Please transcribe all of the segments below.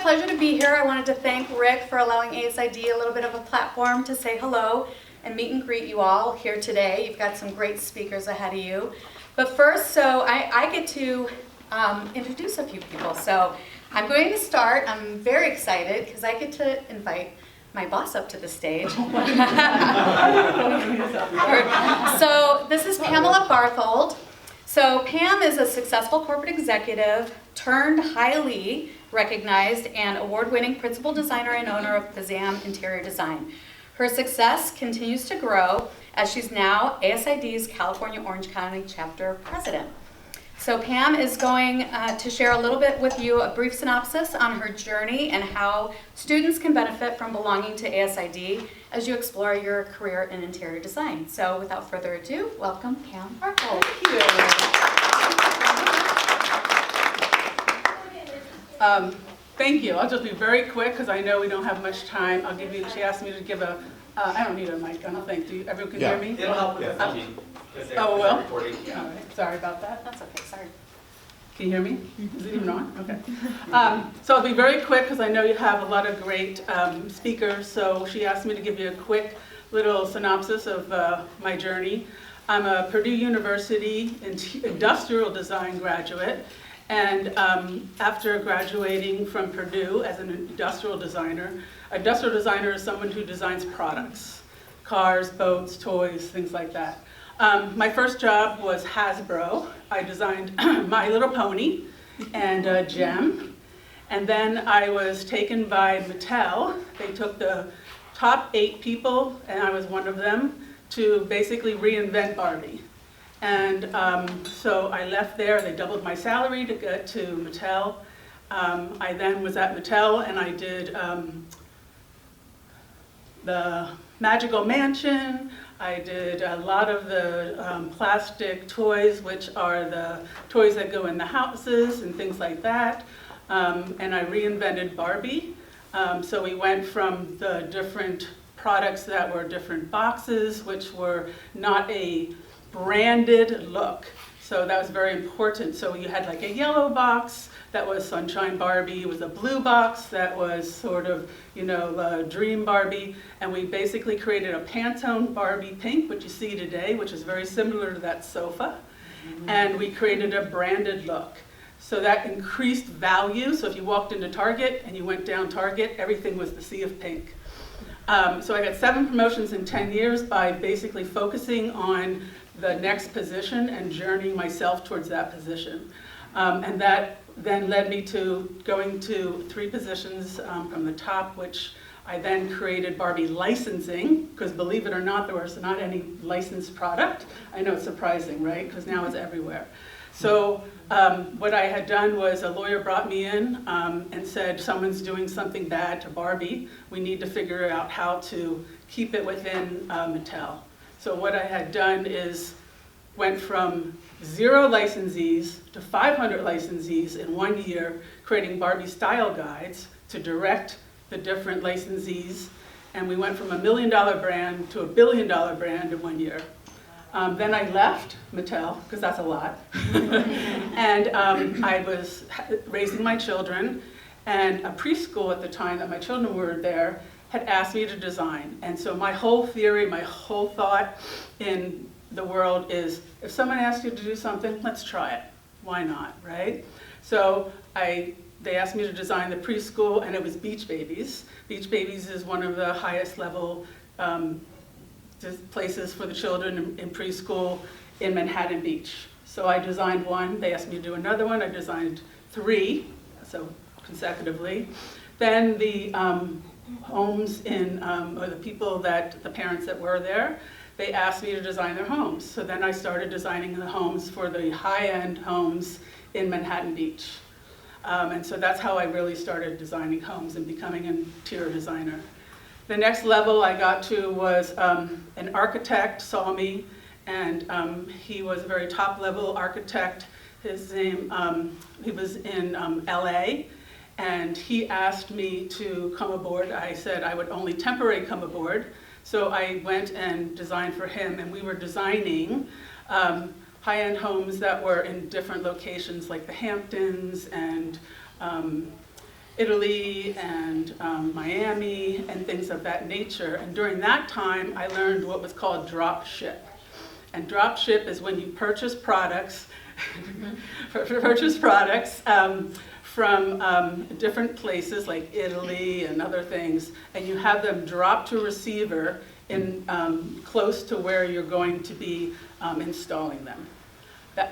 pleasure to be here. I wanted to thank Rick for allowing ASID a little bit of a platform to say hello and meet and greet you all here today. You've got some great speakers ahead of you. But first, so I get to introduce a few people. So I'm going to start. I'm very excited because I get to invite my boss up to the stage. So this is Pamela Barthold. So Pam is a successful corporate executive turned highly recognized and award-winning principal designer and owner of Pazam Interior Design. Her success continues to grow as she's now ASID's California Orange County chapter president. So Pam is going to share a little bit with you, a brief synopsis on her journey and how students can benefit from belonging to ASID as you explore your career in interior design. So without further ado, welcome Pam Barthold. Thank you. Thank you. I'll just be very quick because I know we don't have much time. I'll give you, she asked me to give a, I don't need a mic, I don't think. Do you, everyone can hear me? It'll help with the oh, well? recording. Yeah. All right. Sorry about that. That's okay, sorry. Can you hear me? Is it even on? Okay. So I'll be very quick because I know you have a lot of great speakers. So she asked me to give you a quick little synopsis of my journey. I'm a Purdue University industrial design graduate. And after graduating from Purdue as an industrial designer is someone who designs products, cars, boats, toys, things like that. My first job was Hasbro. I designed My Little Pony and Gem. And then I was taken by Mattel. They took the top 8 people, and I was one of them, to basically reinvent Barbie. And so I left there. They doubled my salary to get to Mattel. I then was at Mattel and I did the Magical Mansion. I did a lot of the plastic toys, which are the toys that go in the houses and things like that. And I reinvented Barbie. So we went from the different products that were different boxes, which were not a branded look. So that was very important. So you had like a yellow box that was Sunshine Barbie. It was a blue box that was sort of, you know, Dream Barbie. And we basically created a Pantone Barbie pink, which you see today, which is very similar to that sofa. And we created a branded look. So that increased value. So if you walked into Target and you went down Target, everything was the sea of pink. So I got 7 promotions in 10 years by basically focusing on the next position and journeying myself towards that position. And that then led me to going to 3 positions from the top, which I then created Barbie licensing, because believe it or not, there was not any licensed product. I know it's surprising, right? Because now it's everywhere. So what I had done was a lawyer brought me in and said, someone's doing something bad to Barbie. We need to figure out how to keep it within Mattel. So what I had done is went from 0 licensees to 500 licensees in 1 year, creating Barbie style guides to direct the different licensees. And we went from $1 million brand to $1 billion brand in 1 year. Then I left Mattel, because that's a lot. And I was raising my children, and a preschool at the time that my children were there had asked me to design. And so my whole theory, my whole thought in the world is, if someone asks you to do something, let's try it. Why not, right? So they asked me to design the preschool, and it was Beach Babies. Beach Babies is one of the highest level places for the children in preschool in Manhattan Beach. So I designed one, they asked me to do another one, I designed 3, so consecutively. Then the homes in, or the parents that were there, they asked me to design their homes. So then I started designing the homes for the high-end homes in Manhattan Beach. And so that's how I really started designing homes and becoming an interior designer. The next level I got to was an architect saw me, and he was a very top-level architect. His name, he was in LA, and he asked me to come aboard. I said I would only temporarily come aboard. So I went and designed for him, and we were designing high-end homes that were in different locations, like the Hamptons and Italy and Miami and things of that nature. And during that time, I learned what was called drop ship. And drop ship is when you purchase products, from different places like Italy and other things, and you have them dropped to a receiver in close to where you're going to be installing them.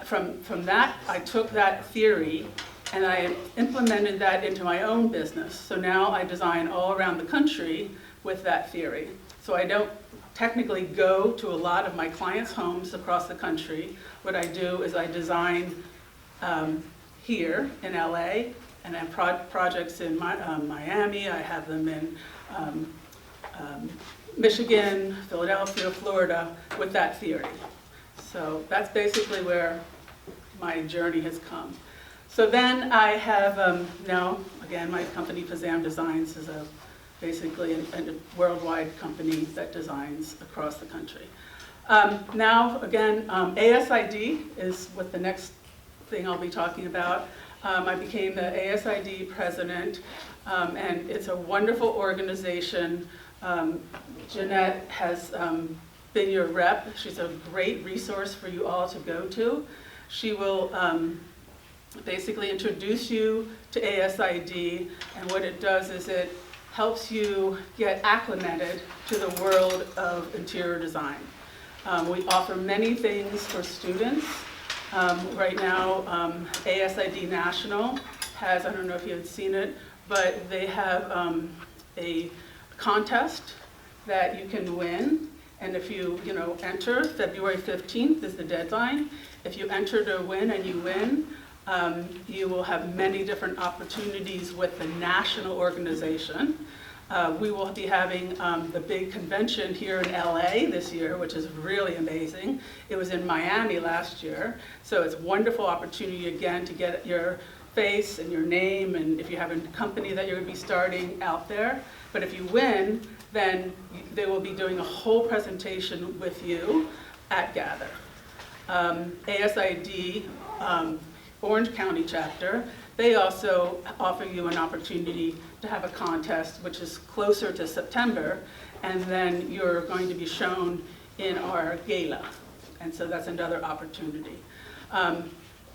From that, I took that theory and I implemented that into my own business. So now I design all around the country with that theory. So I don't technically go to a lot of my clients' homes across the country. What I do is I design here in LA, and I have projects in Miami. I have them in Michigan, Philadelphia, Florida, with that theory. So that's basically where my journey has come. So then I have now, again, my company, Pazam Designs, is basically a worldwide company that designs across the country. Now, again, ASID is what the next thing I'll be talking about. I became the ASID president, and it's a wonderful organization. Jeanette has been your rep. She's a great resource for you all to go to. She will basically introduce you to ASID, and what it does is it helps you get acclimated to the world of interior design. We offer many things for students. Right now, ASID National has, I don't know if you had seen it, but they have a contest that you can win. And if you enter, February 15th is the deadline. If you enter to win and you win, you will have many different opportunities with the national organization. We will be having the big convention here in LA this year, which is really amazing. It was in Miami last year, so it's a wonderful opportunity again to get your face and your name, and if you have a company that you're going to be starting out there. But if you win, then they will be doing a whole presentation with you at Gather. ASID Orange County chapter, they also offer you an opportunity to have a contest, which is closer to September, and then you're going to be shown in our gala. And so that's another opportunity.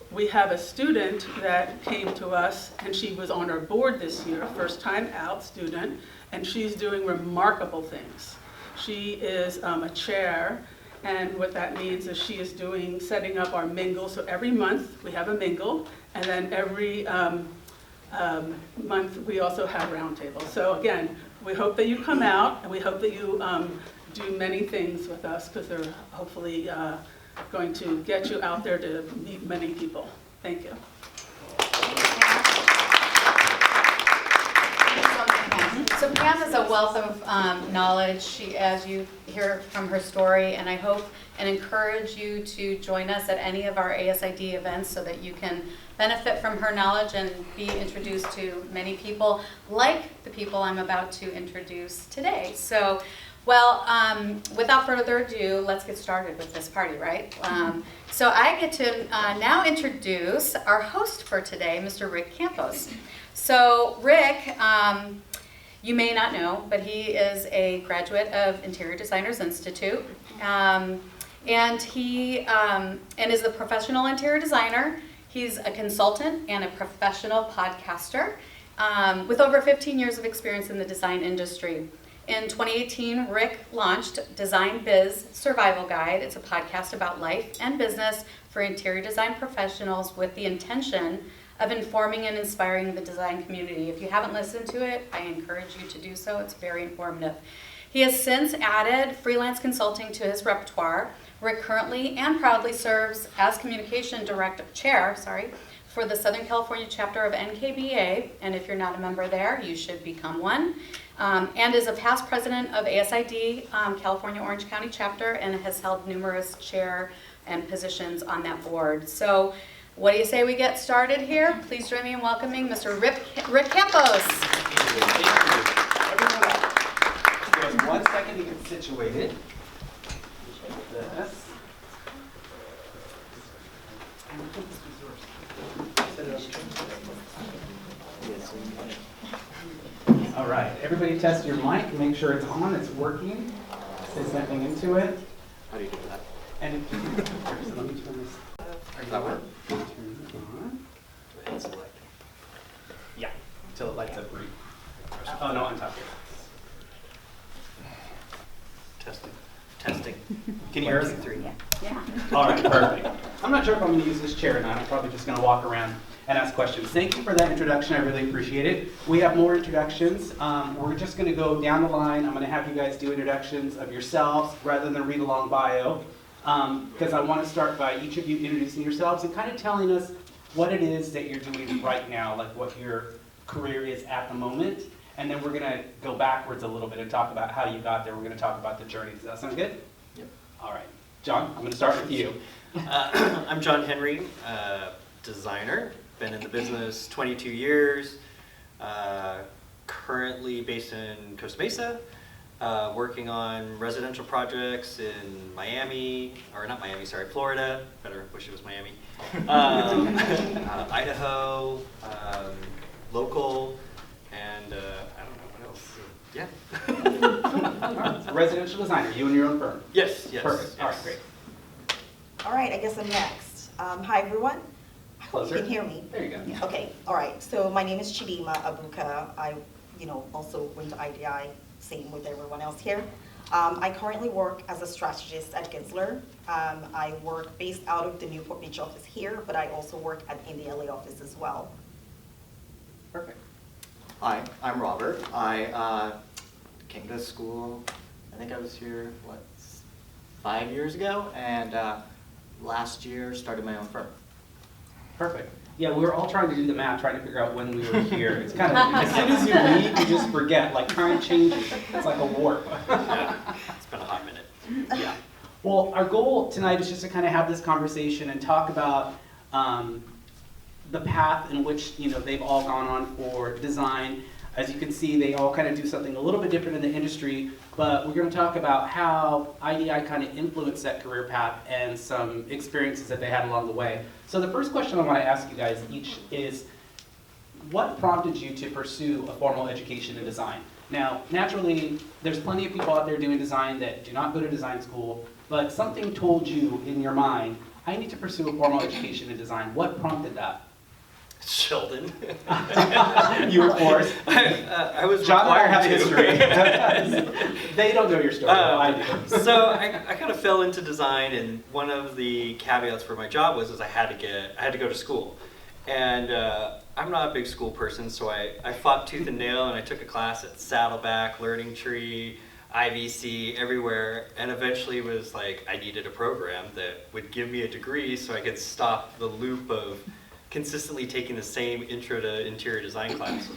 We have a student that came to us, and she was on our board this year, first time out student, and she's doing remarkable things. She is a chair, and what that means is she is setting up our mingle. So every month we have a mingle, and then every month we also have roundtables. So again, we hope that you come out, and we hope that you do many things with us, because they're hopefully going to get you out there to meet many people. Thank you. So Pam is a wealth of knowledge, as you hear from her story, and I hope and encourage you to join us at any of our ASID events so that you can benefit from her knowledge and be introduced to many people like the people I'm about to introduce today. So, well, without further ado, let's get started with this party, right? So I get to now introduce our host for today, Mr. Rick Campos. So Rick, you may not know, but he is a graduate of Interior Designers Institute, and he is a professional interior designer. He's a consultant and a professional podcaster with over 15 years of experience in the design industry. In 2018, Rick launched Design Biz Survival Guide. It's a podcast about life and business for interior design professionals with the intention of informing and inspiring the design community. If you haven't listened to it, I encourage you to do so. It's very informative. He has since added freelance consulting to his repertoire. Rick currently and proudly serves as communication chair for the Southern California chapter of NKBA, and if you're not a member there, you should become one. And is a past president of ASID California Orange County chapter, and has held numerous chair and positions on that board. So what do you say we get started here? Please join me in welcoming Mr. Rick Campos. Thank you. Everyone up. Give us 1 second to get situated. This. All right, everybody test your mic, make sure it's on, it's working. Say something into it. How do you do that? And if you so let me turn this. Does that work? Turn it on. Yeah, until it lights up green. Oh no, on top here. Testing. Testing. Can you hear us? 1, 2, 3. Yeah. All right, perfect. I'm not sure if I'm going to use this chair or not. I'm probably just going to walk around and ask questions. Thank you for that introduction. I really appreciate it. We have more introductions. We're just going to go down the line. I'm going to have you guys do introductions of yourselves rather than read a long bio, because I want to start by each of you introducing yourselves and kind of telling us what it is that you're doing right now, like what your career is at the moment. And then we're going to go backwards a little bit and talk about how you got there. We're going to talk about the journey. Does that sound good? Yep. All right. John, I'm going to start with you. I'm John Henry, designer. Been in the business 22 years. Currently based in Costa Mesa. Working on residential projects in Miami, or not Miami, sorry, Florida. Better wish it was Miami. Idaho, local, and I don't know what else. Yeah. All right. So residential designer, you and your own firm. Yes, yes. Perfect. All right, yes. great. All right, I guess I'm next. Hi, everyone. I hope Closer. you can hear me. There you go. Okay, all right. So my name is Chidimma Abuka. I, also went to IDI, same with everyone else here. I currently work as a strategist at Bachelor. I work based out of the Newport Beach office here, but I also work in the LA office as well. Perfect. Hi, I'm Robert. I came to school, I think I was here, 5 years ago, and last year started my own firm. Perfect. Yeah, we were all trying to do the math, trying to figure out when we were here. It's kind of, as soon as you leave, you just forget, like time changes. It's like a warp. Yeah, it's been a hot minute. Yeah. Well, our goal tonight is just to kind of have this conversation and talk about the path in which they've all gone on for design. As you can see, they all kind of do something a little bit different in the industry, but we're going to talk about how IDI kind of influenced that career path and some experiences that they had along the way. So the first question I want to ask you guys each is, what prompted you to pursue a formal education in design? Now, naturally, there's plenty of people out there doing design that do not go to design school, but something told you in your mind, I need to pursue a formal education in design. What prompted that? Sheldon. You were forced. I was John and I required have a to. history. They don't know your story, though I do. So I kind of fell into design, and one of the caveats for my job was I had to go to school, and I'm not a big school person, so I fought tooth and nail, and I took a class at Saddleback, Learning Tree, IVC, everywhere, and eventually was like I needed a program that would give me a degree so I could stop the loop of consistently taking the same intro to interior design class.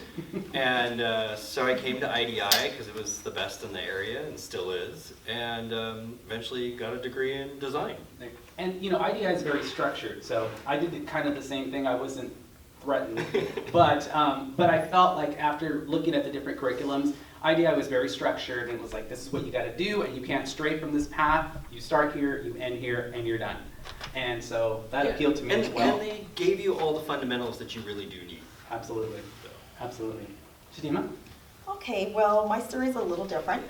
And so I came to IDI because it was the best in the area and still is, and eventually got a degree in design. And IDI is very structured, so I did kind of the same thing. I wasn't threatened, but I felt like after looking at the different curriculums, IDI was very structured and was like, this is what you got to do, and you can't stray from this path. You start here, you end here, and you're done. And so that appealed to me as well. And they gave you all the fundamentals that you really do need. Absolutely, absolutely. Chidimma? Okay, well, my story is a little different.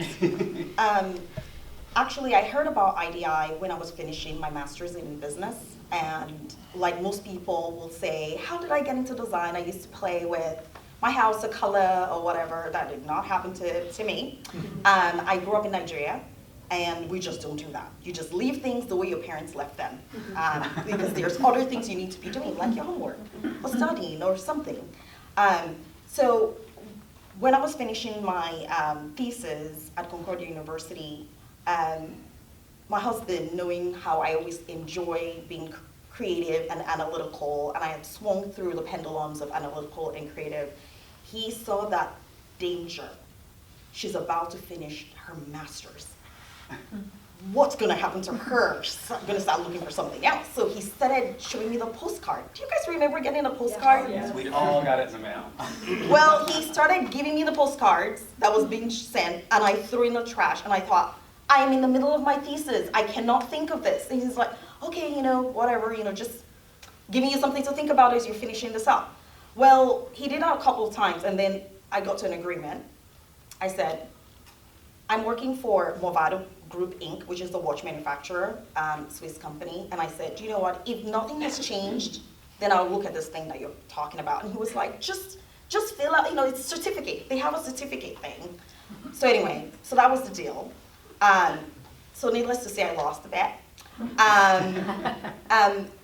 Actually, I heard about IDI when I was finishing my master's in business. And like most people will say, how did I get into design? I used to play with my house, a color, or whatever. That did not happen to me. I grew up in Nigeria, and we just don't do that. You just leave things the way your parents left them. Because there's other things you need to be doing, like your homework, or studying, or something. So when I was finishing my thesis at Concordia University, my husband, knowing how I always enjoy being creative and analytical, and I had swung through the pendulums of analytical and creative, he saw that danger. She's about to finish her master's. What's gonna happen to her? She's gonna start looking for something else. So he started showing me the postcard. Do you guys remember getting a postcard? Yes. We all got it in the mail. Well, he started giving me the postcards that was being sent, and I threw in the trash, and I thought, I am in the middle of my thesis. I cannot think of this. And he's like, okay, whatever, just giving you something to think about as you're finishing this up. Well, he did that a couple of times, and then I got to an agreement. I said, I'm working for Movado Group Inc., which is the watch manufacturer, Swiss company. And I said, you know what, if nothing has changed, then I'll look at this thing that you're talking about. And he was like, just fill out, it's a certificate. They have a certificate thing. So anyway, so that was the deal. So needless to say, I lost the bet.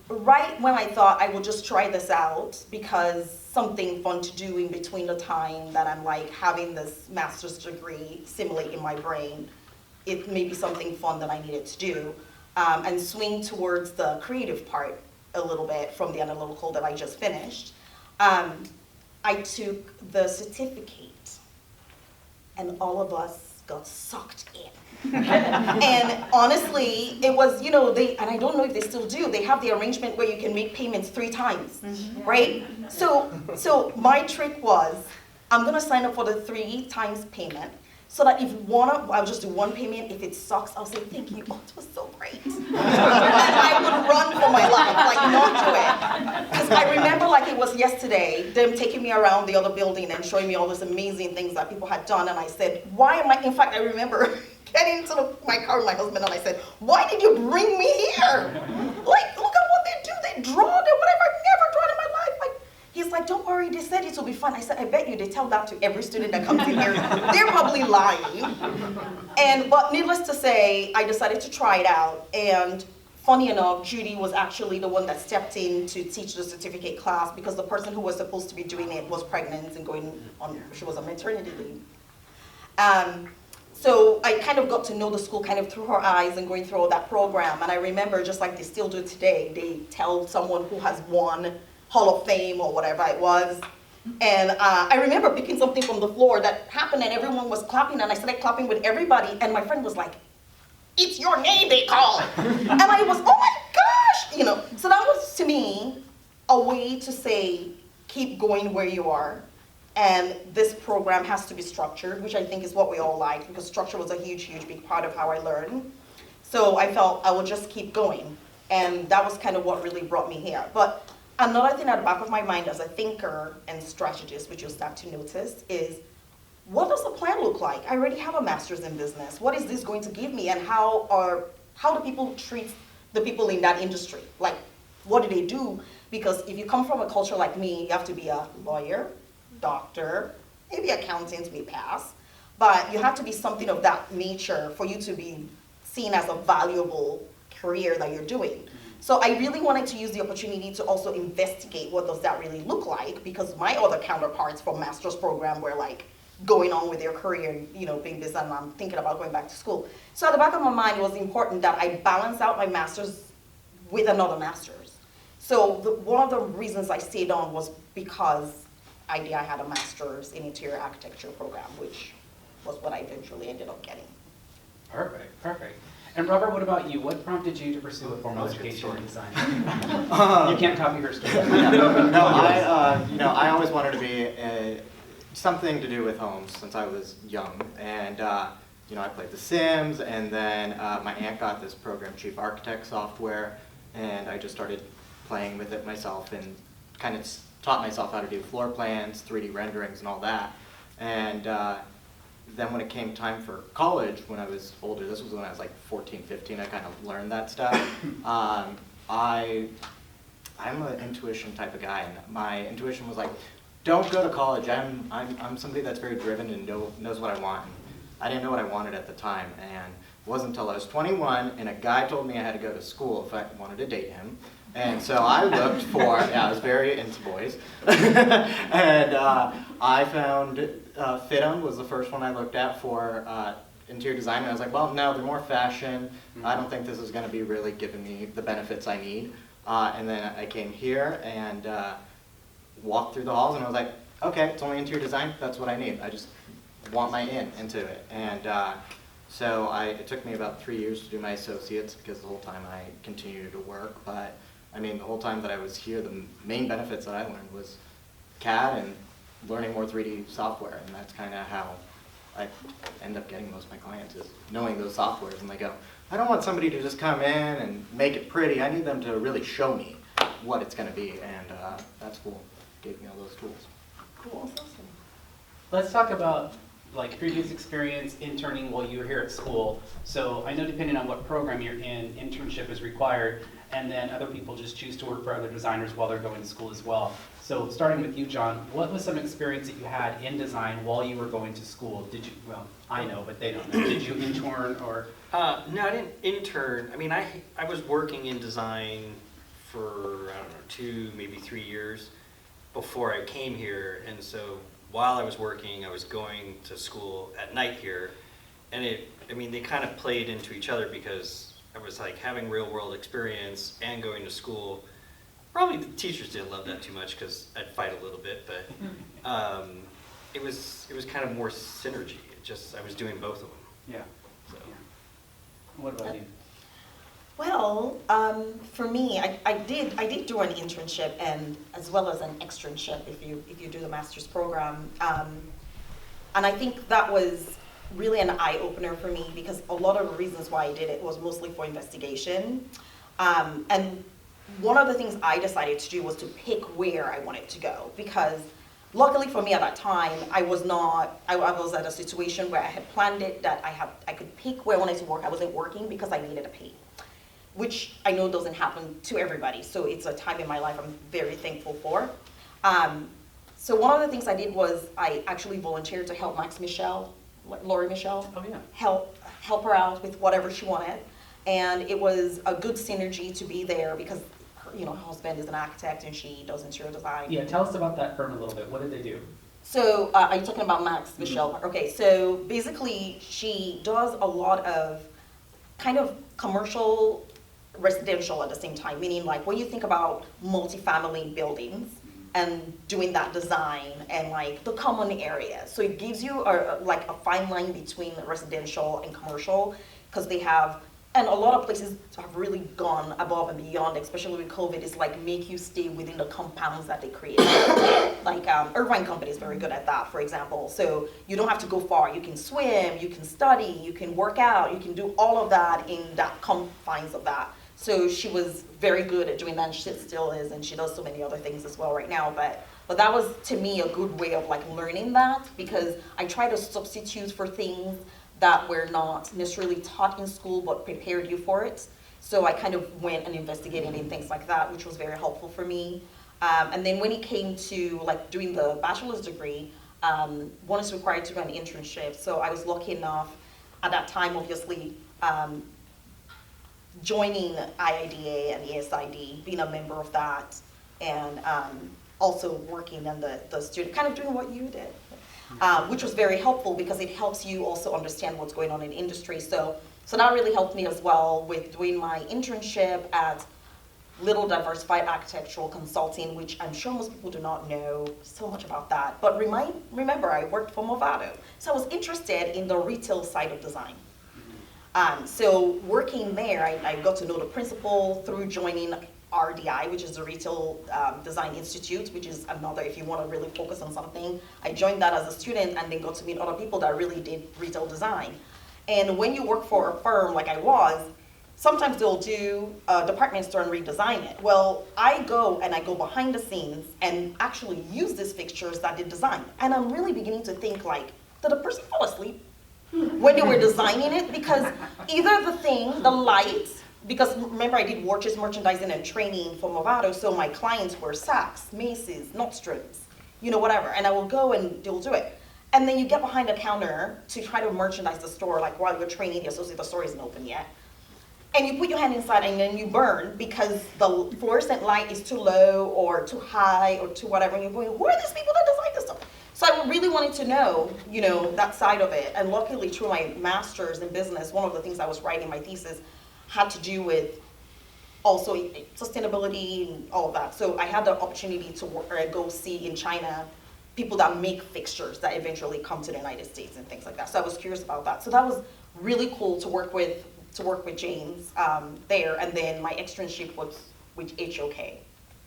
Right when I thought I would just try this out because something fun to do in between the time that I'm like having this master's degree simulate in my brain, it may be something fun that I needed to do, and swing towards the creative part a little bit from the analytical that I just finished. I took the certificate and all of us got sucked in. And honestly, it was, and I don't know if they still do, they have the arrangement where you can make payments 3 times, right? So my trick was, I'm gonna sign up for the 3 times payment, so that if I'll just do 1 payment. If it sucks, I'll say, thank you, oh, it was so great. And I would run for my life, like not do it. Because I remember like it was yesterday, them taking me around the other building and showing me all these amazing things that people had done, and I said, in fact, I remember getting into my car with my husband and I said, why did you bring me here? Like, look at what they do. They draw, whatever. I've never drawn in my life. Like, he's like, don't worry, they said it will be fun. I said, I bet you they tell that to every student that comes in here. They're probably lying. But needless to say, I decided to try it out. And funny enough, Judy was actually the one that stepped in to teach the certificate class because the person who was supposed to be doing it was pregnant and she was on maternity leave. So I kind of got to know the school kind of through her eyes and going through all that program. And I remember, just like they still do today, they tell someone who has won Hall of Fame or whatever it was. And I remember picking something from the floor that happened and everyone was clapping and I started clapping with everybody and my friend was like, it's your name they call. And I was, oh my gosh, So that was, to me, a way to say, keep going where you are. And this program has to be structured, which I think is what we all like, because structure was a huge, huge big part of how I learned. So I felt I would just keep going. And that was kind of what really brought me here. But another thing at the back of my mind as a thinker and strategist, which you'll start to notice, is what does the plan look like? I already have a master's in business. What is this going to give me? And how do people treat the people in that industry? Like, what do they do? Because if you come from a culture like me, you have to be a lawyer, doctor, maybe accountant may pass, but you have to be something of that nature for you to be seen as a valuable career that you're doing. So I really wanted to use the opportunity to also investigate what does that really look like, because my other counterparts from master's program were like going on with their career, being business, and I'm thinking about going back to school. So at the back of my mind, it was important that I balance out my master's with another master's. So one of the reasons I stayed on was because IDI had a master's in interior architecture program, which was what I eventually ended up getting. Perfect. And Robert, what about you? What prompted you to pursue a formal education in design? You can't copy her story. I always wanted to be something to do with homes since I was young, and I played The Sims, and then my aunt got this program, Chief Architect software, and I just started playing with it myself and kind of taught myself how to do floor plans, 3D renderings, and all that. And then when it came time for college, when I was older, this was when I was like 14, 15, I kind of learned that stuff. I'm an intuition type of guy, and my intuition was like, don't go to college. I'm somebody that's very driven and knows what I want. And I didn't know what I wanted at the time, and it wasn't until I was 21, and a guy told me I had to go to school if I wanted to date him. And so I looked for, I was very into boys, and I found FITM was the first one I looked at for interior design, and I was like, well, no, they're more fashion. I don't think this is going to be really giving me the benefits I need. And then I came here and walked through the halls, and I was like, okay, it's only interior design, that's what I need. I just want my into it. And so it took me about 3 years to do my associates, because the whole time I continued to work. But I mean, the whole time that I was here, the main benefits that I learned was CAD and learning more 3D software, and that's kind of how I end up getting most of my clients, is knowing those softwares. And they go, I don't want somebody to just come in and make it pretty. I need them to really show me. what it's going to be, and that school gave me all those tools. Cool. Let's talk about like previous experience interning while you were here at school. So I know depending on what program you're in, internship is required, and then other people just choose to work for other designers while they're going to school as well. So starting with you, John, what was some experience that you had in design while you were going to school? Did you, well, I know, but they don't know. Did you intern or? No, I didn't intern. I mean, I was working in design for, I don't know, 2, maybe 3 years before I came here. And so while I was working, I was going to school at night here. And I mean, they kind of played into each other because I was like having real world experience and going to school. Probably the teachers didn't love that too much because I'd fight a little bit, but it was kind of more synergy. It just, I was doing both of them. Yeah. So. Yeah. What about you? Well, for me, I did do an internship and as well as an externship if you do the master's program, and I think that was really an eye-opener for me because a lot of the reasons why I did it was mostly for investigation, and one of the things I decided to do was to pick where I wanted to go because luckily for me at that time I was at a situation where I had planned it that I could pick where I wanted to work. I wasn't working because I needed a pay, which I know doesn't happen to everybody. So it's a time in my life I'm very thankful for. So one of the things I did was I actually volunteered to help Laurie Michelle, Oh yeah. help her out with whatever she wanted. And it was a good synergy to be there because her husband is an architect and she does interior design. Yeah, tell us about that firm a little bit. What did they do? So are you talking about Max Michelle? Okay, so basically she does a lot of kind of commercial residential at the same time, meaning like when you think about multifamily buildings and doing that design and like the common areas. So it gives you like a fine line between residential and commercial because they have, and a lot of places have really gone above and beyond, especially with COVID, is like make you stay within the compounds that they create. Like Irvine Company is very good at that, for example. So you don't have to go far. You can swim, you can study, you can work out, you can do all of that in that confines of that. So she was very good at doing that, and she still is, and she does so many other things as well right now. But that was, to me, a good way of like learning that, because I try to substitute for things that were not necessarily taught in school, but prepared you for it. So I kind of went and investigated in things like that, which was very helpful for me. And then when it came to like doing the bachelor's degree, one is required to do an internship. So I was lucky enough at that time, obviously, joining IIDA and the ASID, being a member of that, and also working in the student, kind of doing what you did, which was very helpful because it helps you also understand what's going on in industry. So that really helped me as well with doing my internship at Little Diversified Architectural Consulting, which I'm sure most people do not know so much about that. But remember, I worked for Movado, so I was interested in the retail side of design. So working there, I got to know the principal through joining RDI, which is the Retail Design Institute, which is another, if you want to really focus on something. I joined that as a student and then got to meet other people that really did retail design. And when you work for a firm like I was, sometimes they'll do a department store and redesign it. Well, I go behind the scenes and actually use these fixtures that they designed. And I'm really beginning to think like, did the person fall asleep when they were designing it? Because either the lights, because remember I did watches, merchandising, and training for Movado, so my clients were Saks, Macy's, Nordstrom's, whatever, and I will go and they'll do it. And then you get behind the counter to try to merchandise the store, like while you're training the associate, the store isn't open yet. And you put your hand inside and then you burn because the fluorescent light is too low or too high or too whatever, and you're going, who are these people that design this stuff? So I really wanted to know, that side of it. And luckily through my master's in business, one of the things I was writing my thesis had to do with also sustainability and all of that. So I had the opportunity to go see in China people that make fixtures that eventually come to the United States and things like that. So I was curious about that. So that was really cool to work with James there. And then my externship was with HOK,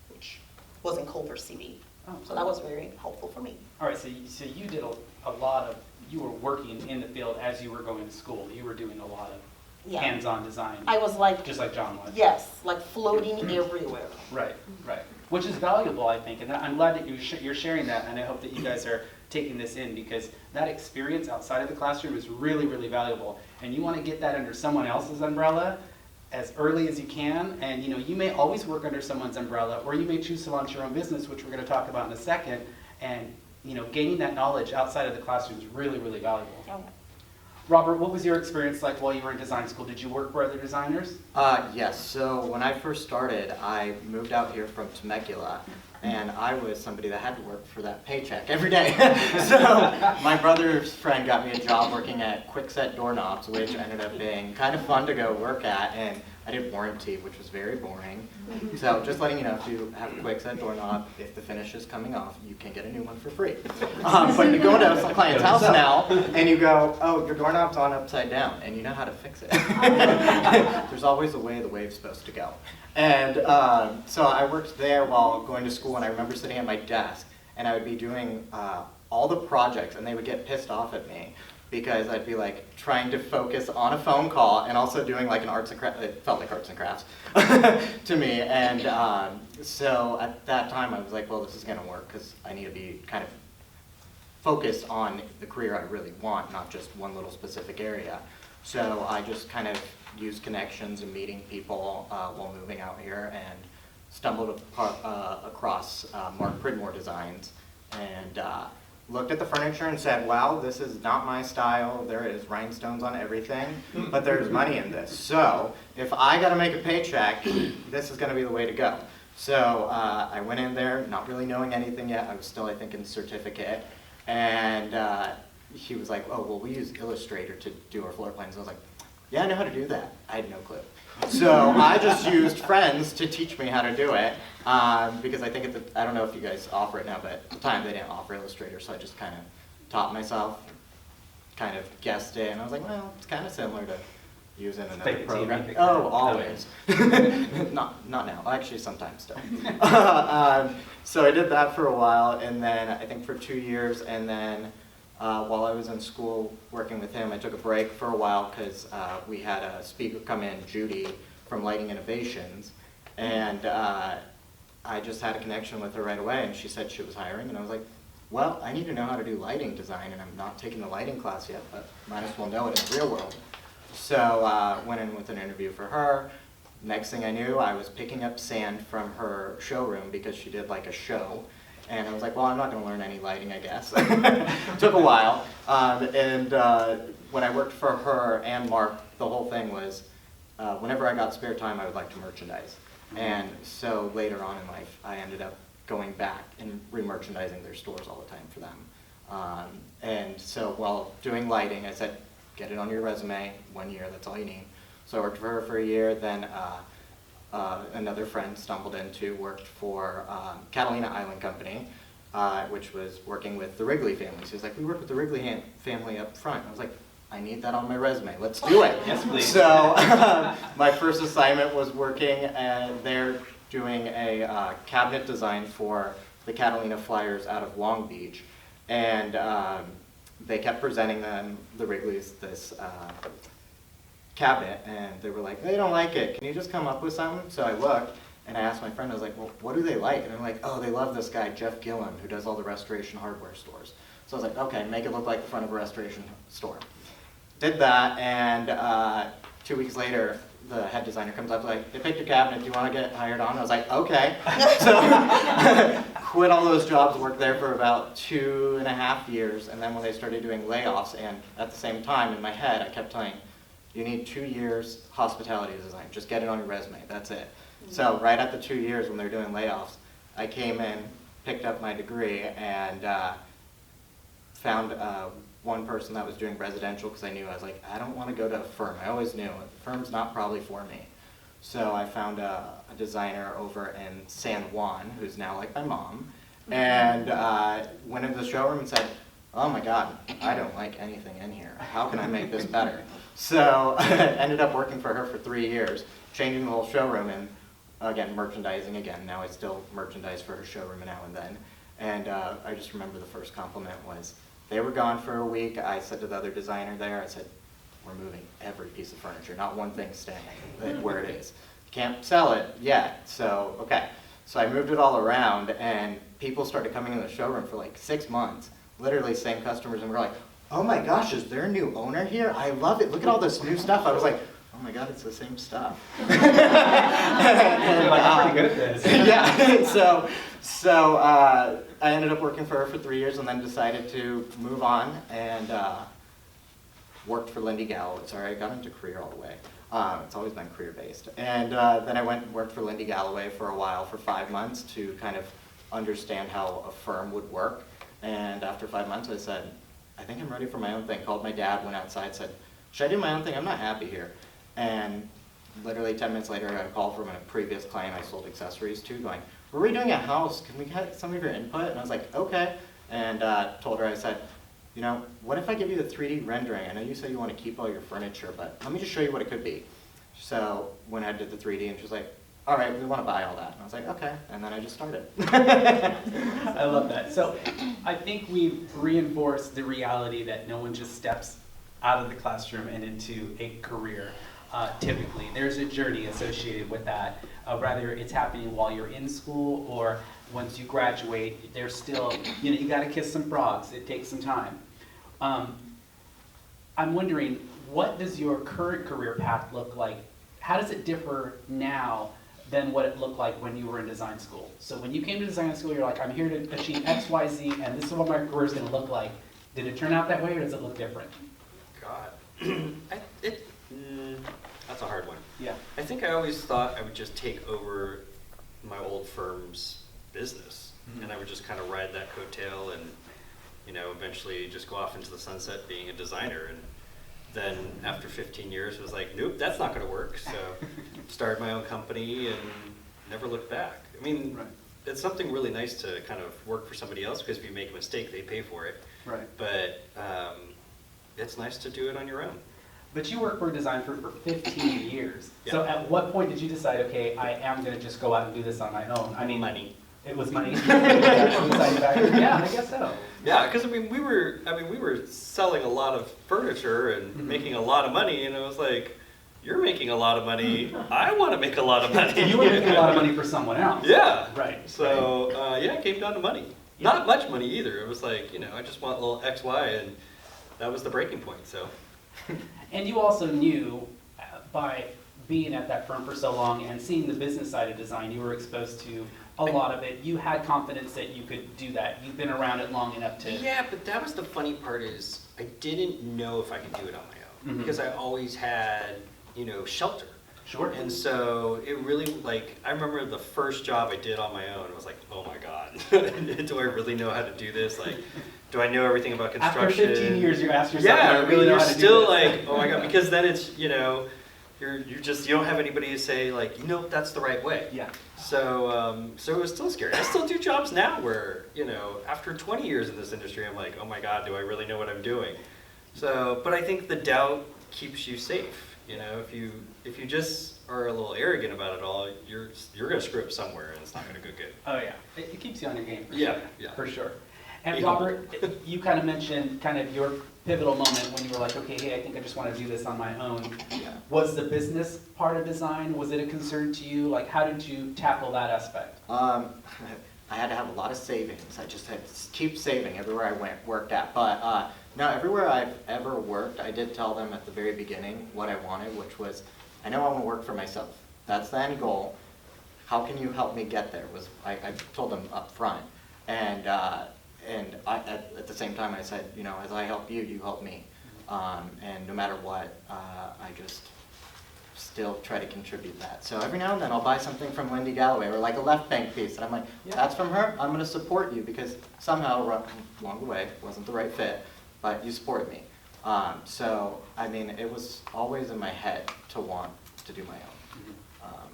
which was in Culver City. So that was very helpful for me. All right, so you did a lot of, you were working in the field as you were going to school. You were doing a lot of Yeah. hands-on design, I was like, just like John was. yes, like floating everywhere. Right, right. Which is valuable, I think, and I'm glad that you're sharing that, and I hope that you guys are taking this in, because that experience outside of the classroom is really, really valuable. And you want to get that under someone else's umbrella as early as you can, and you may always work under someone's umbrella, or you may choose to launch your own business, which we're going to talk about in a second, and gaining that knowledge outside of the classroom is really, really valuable. Okay. Robert, what was your experience like while you were in design school? Did you work for other designers? Yes, so when I first started, I moved out here from Temecula, and I was somebody that had to work for that paycheck every day. So my brother's friend got me a job working at Quickset Doorknobs, which ended up being kind of fun to go work at, and I did warranty, which was very boring. So just letting you know, if you have a Quickset doorknob, if the finish is coming off, you can get a new one for free. But you go to some client's house now, and you go, oh, your doorknob's on upside down, and you know how to fix it. There's always a way the wave's supposed to go. And so I worked there while going to school, and I remember sitting at my desk, and I would be doing all the projects, and they would get pissed off at me because I'd be like trying to focus on a phone call and also doing like an arts and crafts. It felt like arts and crafts to me. And so at that time I was like, well, this is gonna work because I need to be kind of focused on the career I really want, not just one little specific area. So I just kind of used connections and meeting people while moving out here, and stumbled across Mark Pridmore Designs, and looked at the furniture and said, wow, this is not my style. There is rhinestones on everything, but there's money in this. So if I got to make a paycheck, this is going to be the way to go. So I went in there not really knowing anything yet. I was still, I think, in certificate. And he was like, oh, well, we use Illustrator to do our floor plans. I was like, yeah, I know how to do that. I had no clue. So I just used friends to teach me how to do it, because I think I don't know if you guys offer it now, but at the time they didn't offer Illustrator, so I just kind of taught myself, kind of guessed it, and I was like, well, it's kind of similar to using another program. Oh, always. Not now. Actually, sometimes still. So I did that for a while, and then I think for 2 years, and then while I was in school working with him, I took a break for a while because we had a speaker come in, Judy, from Lighting Innovations, and I just had a connection with her right away, and she said she was hiring, and I was like, well, I need to know how to do lighting design, and I'm not taking the lighting class yet, but might as well know it in the real world. So went in with an interview for her. Next thing I knew, I was picking up sand from her showroom because she did like a show. And I was like, well, I'm not going to learn any lighting, I guess. Took a while. When I worked for her and Mark, the whole thing was, whenever I got spare time, I would like to merchandise. And so later on in life, I ended up going back and re-merchandising their stores all the time for them. And so while doing lighting, I said, get it on your resume, 1 year, that's all you need. So I worked for her for a year, then another friend stumbled into, worked for Catalina Island Company, which was working with the Wrigley family. So he was like, we work with the Wrigley family up front. I was like, I need that on my resume, let's do it. Yes, please. So my first assignment was working, and they're doing a cabinet design for the Catalina Flyers out of Long Beach. And they kept presenting them, the Wrigleys, this cabinet, and they were like, they don't like it. Can you just come up with something? So I looked, and I asked my friend, I was like, well, what do they like? And they're like, oh, they love this guy, Jeff Gillen, who does all the restoration hardware stores. So I was like, okay, make it look like the front of a restoration store. Did that, and 2 weeks later, the head designer comes up like, they picked your cabinet, do you want to get hired on? I was like, okay. So quit all those jobs, worked there for about 2.5 years, and then when they started doing layoffs, and at the same time in my head, I kept telling, you need 2 years hospitality design, just get it on your resume, that's it. So right at the 2 years when they were doing layoffs, I came in, picked up my degree, and found one person that was doing residential, because I knew, I was like, I don't want to go to a firm. I always knew, a firm's not probably for me. So I found a designer over in San Juan, who's now like my mom, and went into the showroom and said, oh my God, I don't like anything in here. How can I make this better? So I ended up working for her for 3 years, changing the whole showroom, and again, merchandising again. Now I still merchandise for her showroom now and then. And I just remember the first compliment was, they were gone for a week. I said to the other designer there, I said, we're moving every piece of furniture, not one thing staying where it is. Can't sell it yet, so, okay. So I moved it all around, and people started coming in the showroom for like 6 months, literally same customers, and we're like, oh my gosh, is there a new owner here? I love it, look at all this new stuff. I was like, oh my God, it's the same stuff. You're like, I'm pretty good at this. Yeah, so I ended up working for her for 3 years and then decided to move on and worked for Lindy Galloway. Sorry, I got into career all the way. It's always been career-based. And then I went and worked for Lindy Galloway for a while, for 5 months, to kind of understand how a firm would work. And after 5 months, I said, I think I'm ready for my own thing. Called my dad, went outside, said, should I do my own thing? I'm not happy here. And literally 10 minutes later, I got a call from a previous client I sold accessories to going, we're redoing a house. Can we get some of your input? And I was like, okay. And told her, I said, you know, what if I give you the 3D rendering? I know you say you want to keep all your furniture, but let me just show you what it could be. So went ahead and did the 3D, and she was like, all right, we want to buy all that. And I was like, okay. And then I just started. I love that. So I think we've reinforced the reality that no one just steps out of the classroom and into a career. Typically, there's a journey associated with that. Whether it's happening while you're in school or once you graduate, there's still, you know, you got to kiss some frogs. It takes some time. I'm wondering, what does your current career path look like? How does it differ now than what it looked like when you were in design school? So when you came to design school, you're like, I'm here to achieve X, Y, Z, and this is what my career is going to look like. Did it turn out that way, or does it look different? God, that's a hard one. Yeah. I think I always thought I would just take over my old firm's business, and I would just kind of ride that coattail and, you know, eventually just go off into the sunset being a designer. And then after 15 years, it was like, nope, that's not going to work. So started my own company and never looked back. I mean, Right. It's something really nice to kind of work for somebody else, because if you make a mistake, they pay for it. Right. But it's nice to do it on your own. But you worked for design for 15 years. Yeah. So at what point did you decide, okay, I am going to just go out and do this on my own? I mean, Money. It was money. Yeah, I guess so. Yeah, because I mean, we were selling a lot of furniture and making a lot of money, and I was like, you're making a lot of money. I want to make a lot of money. You were making a lot of money for someone else. Yeah. Right. So yeah, it came down to money. Not much money either. It was like, you know, I just want a little X, Y, and that was the breaking point. So. And you also knew, by being at that firm for so long and seeing the business side of design, you were exposed to a lot of it. You had confidence that you could do that. You've been around it long enough to... Yeah, but that was the funny part, is I didn't know if I could do it on my own, because I always had, you know, shelter. Sure. And so it really, like, I remember the first job I did on my own, I was like, oh my God, do I really know how to do this? Like, do I know everything about construction? After 15 years, you asked yourself, yeah, do I really know you're how to do still this? like, oh my God, because then it's, you know, you don't have anybody to say, like, you know, that's the right way. Yeah. So, so it was still scary. I still do jobs now where, you know, after 20 years in this industry, I'm like, oh my God, do I really know what I'm doing? So, but I think the doubt keeps you safe. You know, if you just are a little arrogant about it all, you're going to screw up somewhere, and it's not going to go good. Oh yeah, it keeps you on your game for Yeah, sure. yeah. For sure. And Yeah. Robert, you kind of mentioned kind of your pivotal moment when you were like, okay, hey, I think I just want to do this on my own. Yeah. Was the business part of design, was it a concern to you? Like, how did you tackle that aspect? I had to have a lot of savings. I just had to keep saving everywhere I worked at. But no, everywhere I've ever worked, I did tell them at the very beginning what I wanted, which was, I know I want to work for myself. That's the end goal. How can you help me get there? I told them up front. And at the same time, I said, you know, as I help you, you help me. And no matter what, I just still try to contribute that. So every now and then I'll buy something from Lindy Galloway, or like a left bank piece, and I'm like, that's from her, I'm going to support you, because somehow along the way, it wasn't the right fit, but you supported me. So, I mean, it was always in my head to want to do my own.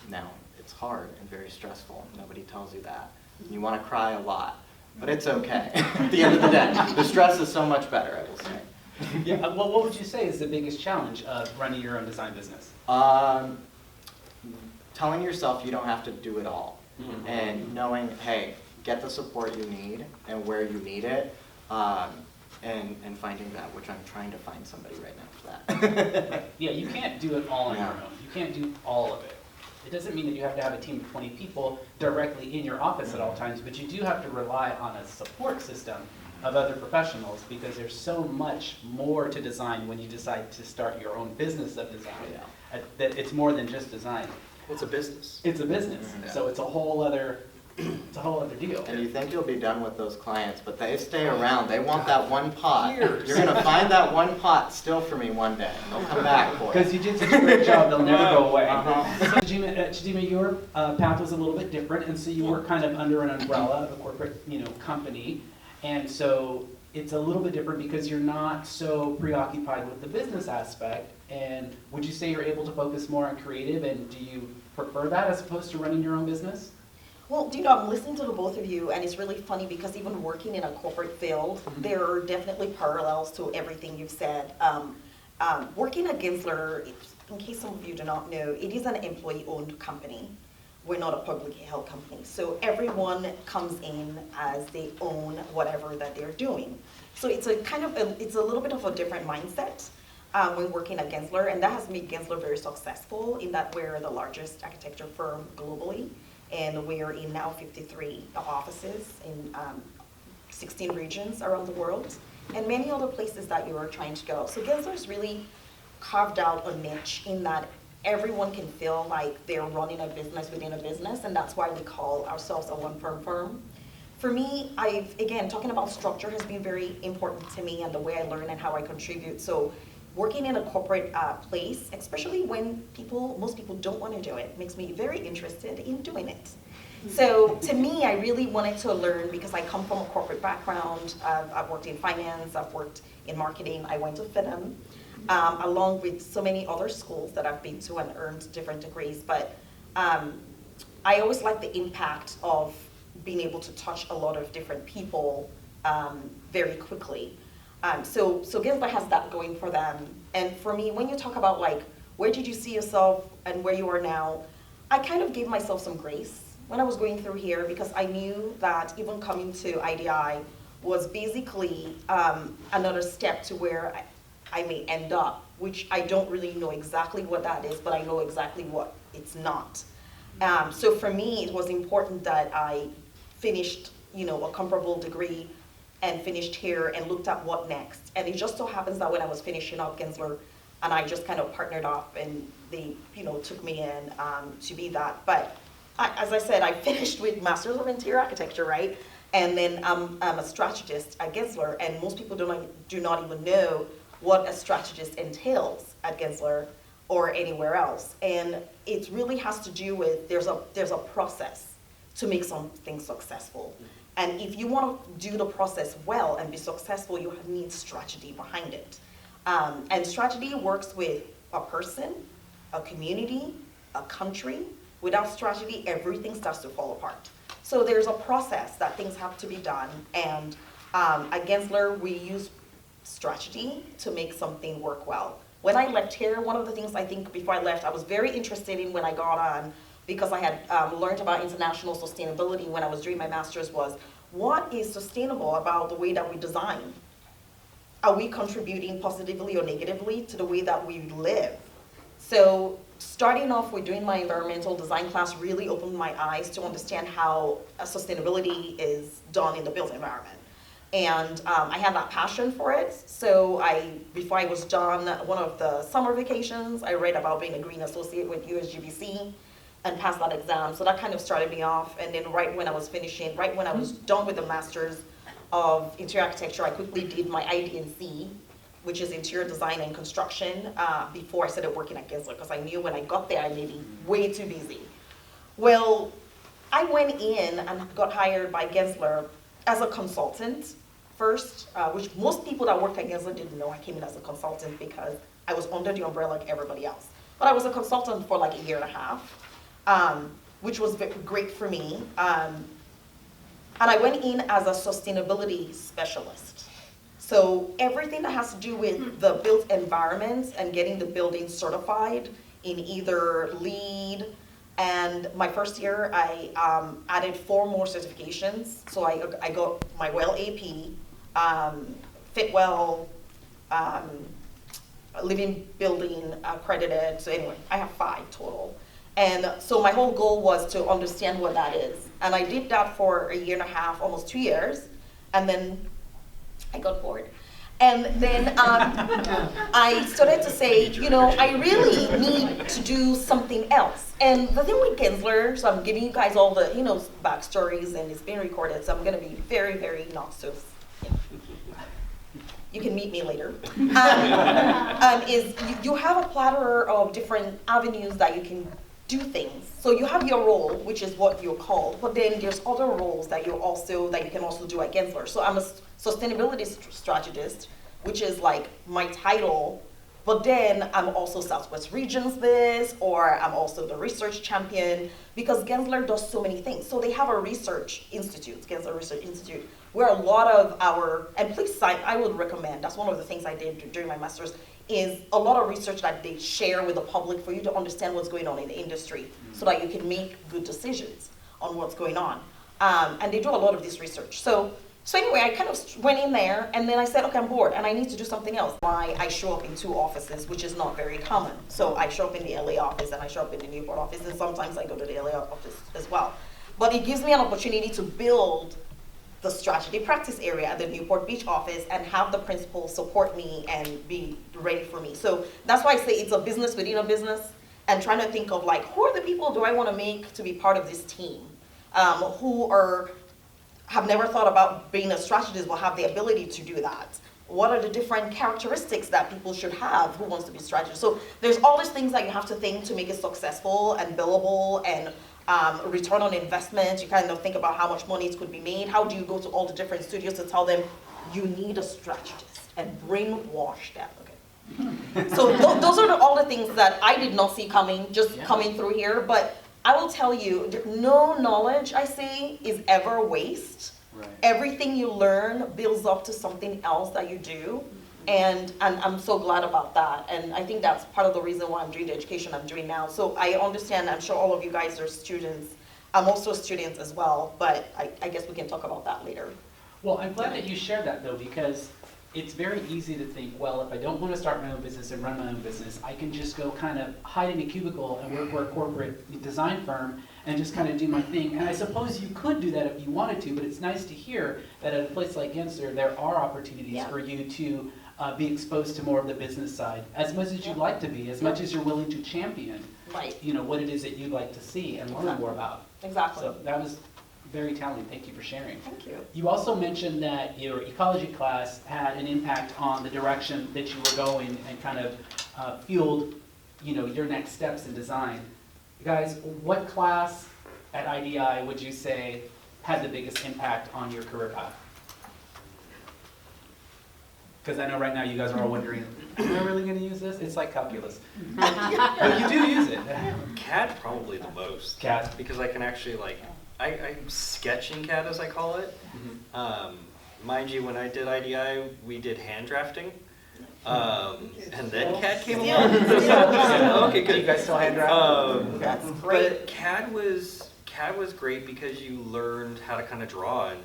Now, it's hard and very stressful. Nobody tells you that. You want to cry a lot, but it's okay. At the end of the day, the stress is so much better, I will say. Yeah. Well, what would you say is the biggest challenge of running your own design business? Telling yourself you don't have to do it all, and knowing, hey, get the support you need and where you need it. and finding that, which I'm trying to find somebody right now for that. Right. Yeah, you can't do it all on your No. own. You can't do all of it. It doesn't mean that you have to have a team of 20 people directly in your office at all times, but you do have to rely on a support system of other professionals, because there's so much more to design when you decide to start your own business of design. That it's more than just design. Well, it's a business. It's a business, Mhm. so it's a whole other deal. And you think you'll be done with those clients, but they stay around. They want that one pot. Years. You're gonna find that one pot still for me one day. They'll come back for Because it. you did such a great job, they'll never go away. Uh-huh. So Chidimma, your path was a little bit different, and so you were kind of under an umbrella of a corporate, company, and so it's a little bit different because you're not so preoccupied with the business aspect. And would you say you're able to focus more on creative, and do you prefer that as opposed to running your own business? Well, I'm listening to the both of you, and it's really funny because even working in a corporate field, there are definitely parallels to everything you've said. Working at Gensler, in case some of you do not know, it is an employee-owned company. We're not a publicly held company. So everyone comes in as they own whatever that they're doing. So it's a little bit of a different mindset when working at Gensler, and that has made Gensler very successful in that we're the largest architecture firm globally. And we are in now 53 offices in 16 regions around the world, and many other places that you are trying to go. So Gensler's really carved out a niche in that everyone can feel like they're running a business within a business, and that's why we call ourselves a one-firm. For me, again, talking about structure has been very important to me and the way I learn and how I contribute. So working in a corporate place, especially when most people don't want to do it, makes me very interested in doing it. So to me, I really wanted to learn because I come from a corporate background. I've worked in finance, I've worked in marketing, I went to FINM, along with so many other schools that I've been to and earned different degrees. But I always like the impact of being able to touch a lot of different people very quickly. So Gensler has that going for them. And for me, when you talk about like, where did you see yourself and where you are now, I kind of gave myself some grace when I was going through here, because I knew that even coming to IDI was basically another step to where I may end up, which I don't really know exactly what that is, but I know exactly what it's not. So for me, it was important that I finished, a comparable degree and finished here and looked at what next. And it just so happens that when I was finishing up Gensler, and I just kind of partnered up, and they, took me in to be that. But as I said, I finished with Masters of Interior Architecture, right? And then I'm a strategist at Gensler, and most people do not even know what a strategist entails at Gensler or anywhere else. And it really has to do with, there's a process to make something successful. And if you want to do the process well and be successful, you need strategy behind it. And strategy works with a person, a community, a country. Without strategy, everything starts to fall apart. So there's a process that things have to be done. And at Gensler, we use strategy to make something work well. When I left here, one of the things I think before I left, I was very interested in when I got on, because I had learned about international sustainability when I was doing my master's, was what is sustainable about the way that we design? Are we contributing positively or negatively to the way that we live? So starting off with doing my environmental design class really opened my eyes to understand how sustainability is done in the built environment. And I had that passion for it. So before I was done one of the summer vacations, I read about being a green associate with USGBC and passed that exam. So that kind of started me off. And then right when I was done with the Masters of Interior Architecture, I quickly did my IDNC, which is Interior Design and Construction, before I started working at Gensler, because I knew when I got there I may be way too busy. Well, I went in and got hired by Gensler as a consultant first, which most people that worked at Gensler didn't know I came in as a consultant because I was under the umbrella like everybody else. But I was a consultant for like a year and a half, which was great for me. And I went in as a sustainability specialist. So everything that has to do with the built environment and getting the building certified in either LEED, and my first year I added 4 more certifications. So I got my WELL AP, Fitwell, Living Building accredited. So anyway, I have 5 total. And so my whole goal was to understand what that is. And I did that for a year and a half, almost 2 years. And then I got bored. And then I started to say, you know, I really need to do something else. And the thing with Gensler, so I'm giving you guys all the, you know, backstories, and it's being recorded, so I'm going to be very, very not so, you know. You can meet me later. Is you have a platter of different avenues that you can do things. So you have your role, which is what you're called, but then there's other roles that you can also do at Gensler. So I'm a sustainability strategist, which is like my title, but then I'm also Southwest Regions this, or I'm also the research champion, because Gensler does so many things. So they have a research institute, Gensler Research Institute, where a lot of our, and please sign, I would recommend, that's one of the things I did during my master's, is a lot of research that they share with the public for you to understand what's going on in the industry, so that you can make good decisions on what's going on. And they do a lot of this research. So anyway, I kind of went in there, and then I said, okay, I'm bored, and I need to do something else. Why I show up in 2 offices, which is not very common. So I show up in the LA office, and I show up in the Newport office, and sometimes I go to the LA office as well. But it gives me an opportunity to build the strategy practice area at the Newport Beach office and have the principals support me and be ready for me. So that's why I say it's a business within a business, and trying to think of like, who are the people do I want to make to be part of this team, who have never thought about being a strategist but have the ability to do that. What are the different characteristics that people should have who wants to be a strategist? So there's all these things that you have to think to make it successful and billable and return on investment. You kind of think about how much money it could be made. How do you go to all the different studios to tell them you need a strategist and brainwash them? Okay. So those are all the things that I did not see coming, just coming through here. But I will tell you, no knowledge, I say, is ever waste. Right. Everything you learn builds up to something else that you do. And I'm so glad about that. And I think that's part of the reason why I'm doing the education I'm doing now. So I understand, I'm sure all of you guys are students. I'm also students as well, but I guess we can talk about that later. Well, I'm glad that you shared that though, because it's very easy to think, well, if I don't want to start my own business and run my own business, I can just go kind of hide in a cubicle and work for a corporate design firm and just kind of do my thing. And I suppose you could do that if you wanted to, but it's nice to hear that at a place like Gensler, there are opportunities for you to be exposed to more of the business side, as much as you'd like to be, as much as you're willing to champion, you know, what it is that you'd like to see and learn more about. Exactly. So that was very telling. Thank you for sharing. Thank you. You also mentioned that your ecology class had an impact on the direction that you were going and kind of fueled, you know, your next steps in design. Guys, what class at IDI would you say had the biggest impact on your career path? Because I know right now you guys are all wondering, am I really going to use this? It's like calculus. But you do use it. CAD probably the most. CAD. Because I can actually I'm sketching CAD as I call it. Mind you, when I did IDI, we did hand drafting. And then CAD came along. Okay, good. You guys still hand draft? That's great. But CAD was great because you learned how to kind of draw, and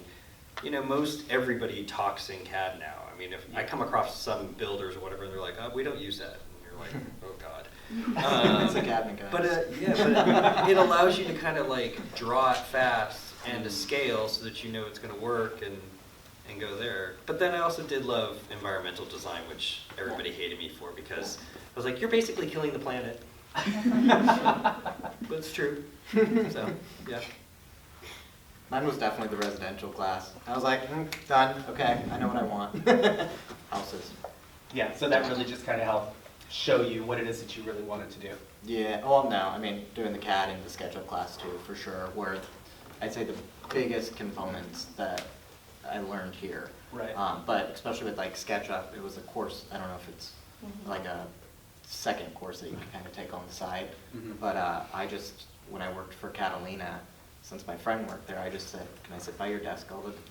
you know, most everybody talks in CAD now. I mean, if I come across some builders or whatever, and they're like, "Oh, we don't use that," and you're like, "Oh God." It's a cabinet guy. But it allows you to kind of like draw it fast and to scale so that you know it's going to work and go there. But then I also did love environmental design, which everybody hated me for because I was like, "You're basically killing the planet." But it's true. So yeah. Mine was definitely the residential class. I was like, done, okay, I know what I want. Houses. Yeah, so that really just kind of helped show you what it is that you really wanted to do. Yeah, well, no, I mean, doing the CAD and the SketchUp class too, for sure, were, I'd say, the biggest components that I learned here. Right. But especially with like SketchUp, it was a course, I don't know if it's like a second course that you can kind of take on the side. But I just, when I worked for Catalina, since my friend worked there, I just said, can I sit by your desk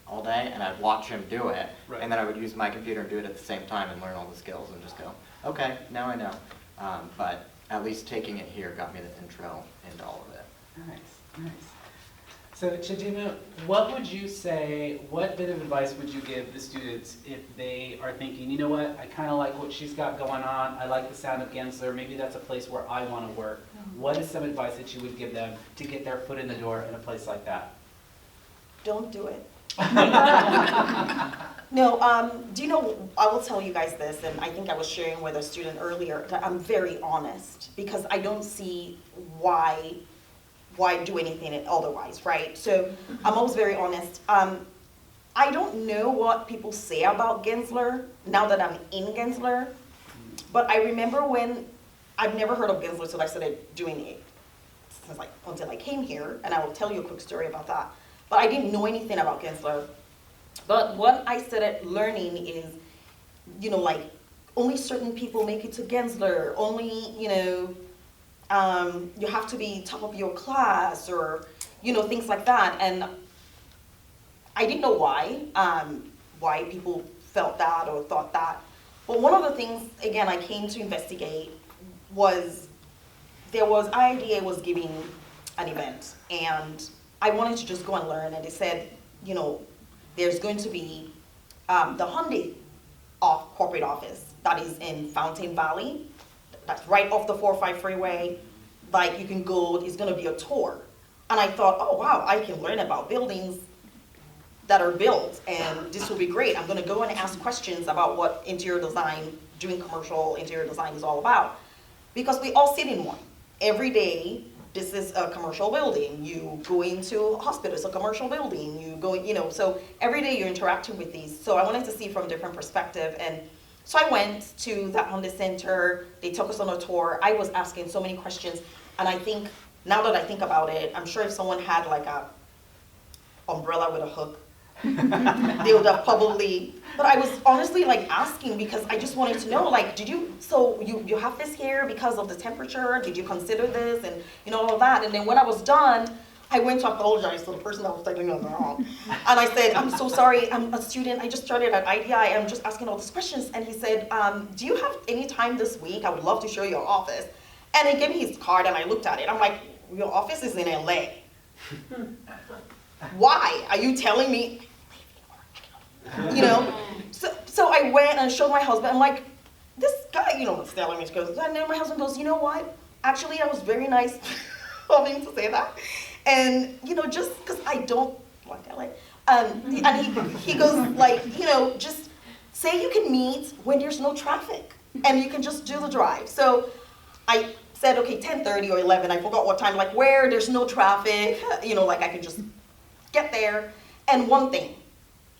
all day? And I'd watch him do it. Right. And then I would use my computer and do it at the same time and learn all the skills and just go, okay, now I know. But at least taking it here got me the intro into all of it. Nice, nice. So Chidimma, what would you say, what bit of advice would you give the students if they are thinking, you know what, I kind of like what she's got going on, I like the sound of Gensler, maybe that's a place where I want to work. What is some advice that you would give them to get their foot in the door in a place like that? Don't do it. No, do you know, I will tell you guys this, and I think I was sharing with a student earlier, that I'm very honest, because I don't see why do anything otherwise, right? So I'm always very honest. I don't know what people say about Gensler now that I'm in Gensler, but I remember when, I've never heard of Gensler until I started doing it, until I came here, and I will tell you a quick story about that. But I didn't know anything about Gensler. But what I started learning is, you know, like, only certain people make it to Gensler, only, you know, you have to be top of your class, or, you know, things like that. And I didn't know why people felt that or thought that. But one of the things, again, I came to investigate was IDA was giving an event, and I wanted to just go and learn, and they said, you know, there's going to be the Hyundai corporate office that is in Fountain Valley. That's right off the 405 freeway. Like, you can go, it's gonna be a tour. And I thought, oh wow, I can learn about buildings that are built, and this will be great. I'm gonna go and ask questions about what interior design, doing commercial interior design is all about. Because we all sit in one. Every day, this is a commercial building. You go into a hospital, it's a commercial building. You go, you know, so every day you're interacting with these. So I wanted to see from a different perspective. And so I went to that Hyundai Center. They took us on a tour. I was asking so many questions. And I think, now that I think about it, I'm sure if someone had like a umbrella with a hook, they would have probably, but I was honestly like asking because I just wanted to know, like, so you have this here because of the temperature? Did you consider this? And you know, all of that. And then when I was done, I went to apologize to the person that was taking it wrong. And I said, I'm so sorry, I'm a student, I just started at IDI, I'm just asking all these questions. And he said, do you have any time this week? I would love to show you your office. And he gave me his card and I looked at it. I'm like, your office is in LA. Why? Are you telling me? You know? So I went and showed my husband. I'm like, this guy, you know, was telling me. And then my husband goes, you know what? Actually, I was very nice of him to say that. And, you know, just because I don't like LA. And he goes like, you know, just say you can meet when there's no traffic. And you can just do the drive. So I said, okay, 10:30 or 11, I forgot what time, like where there's no traffic, you know, like I could just get there. And one thing,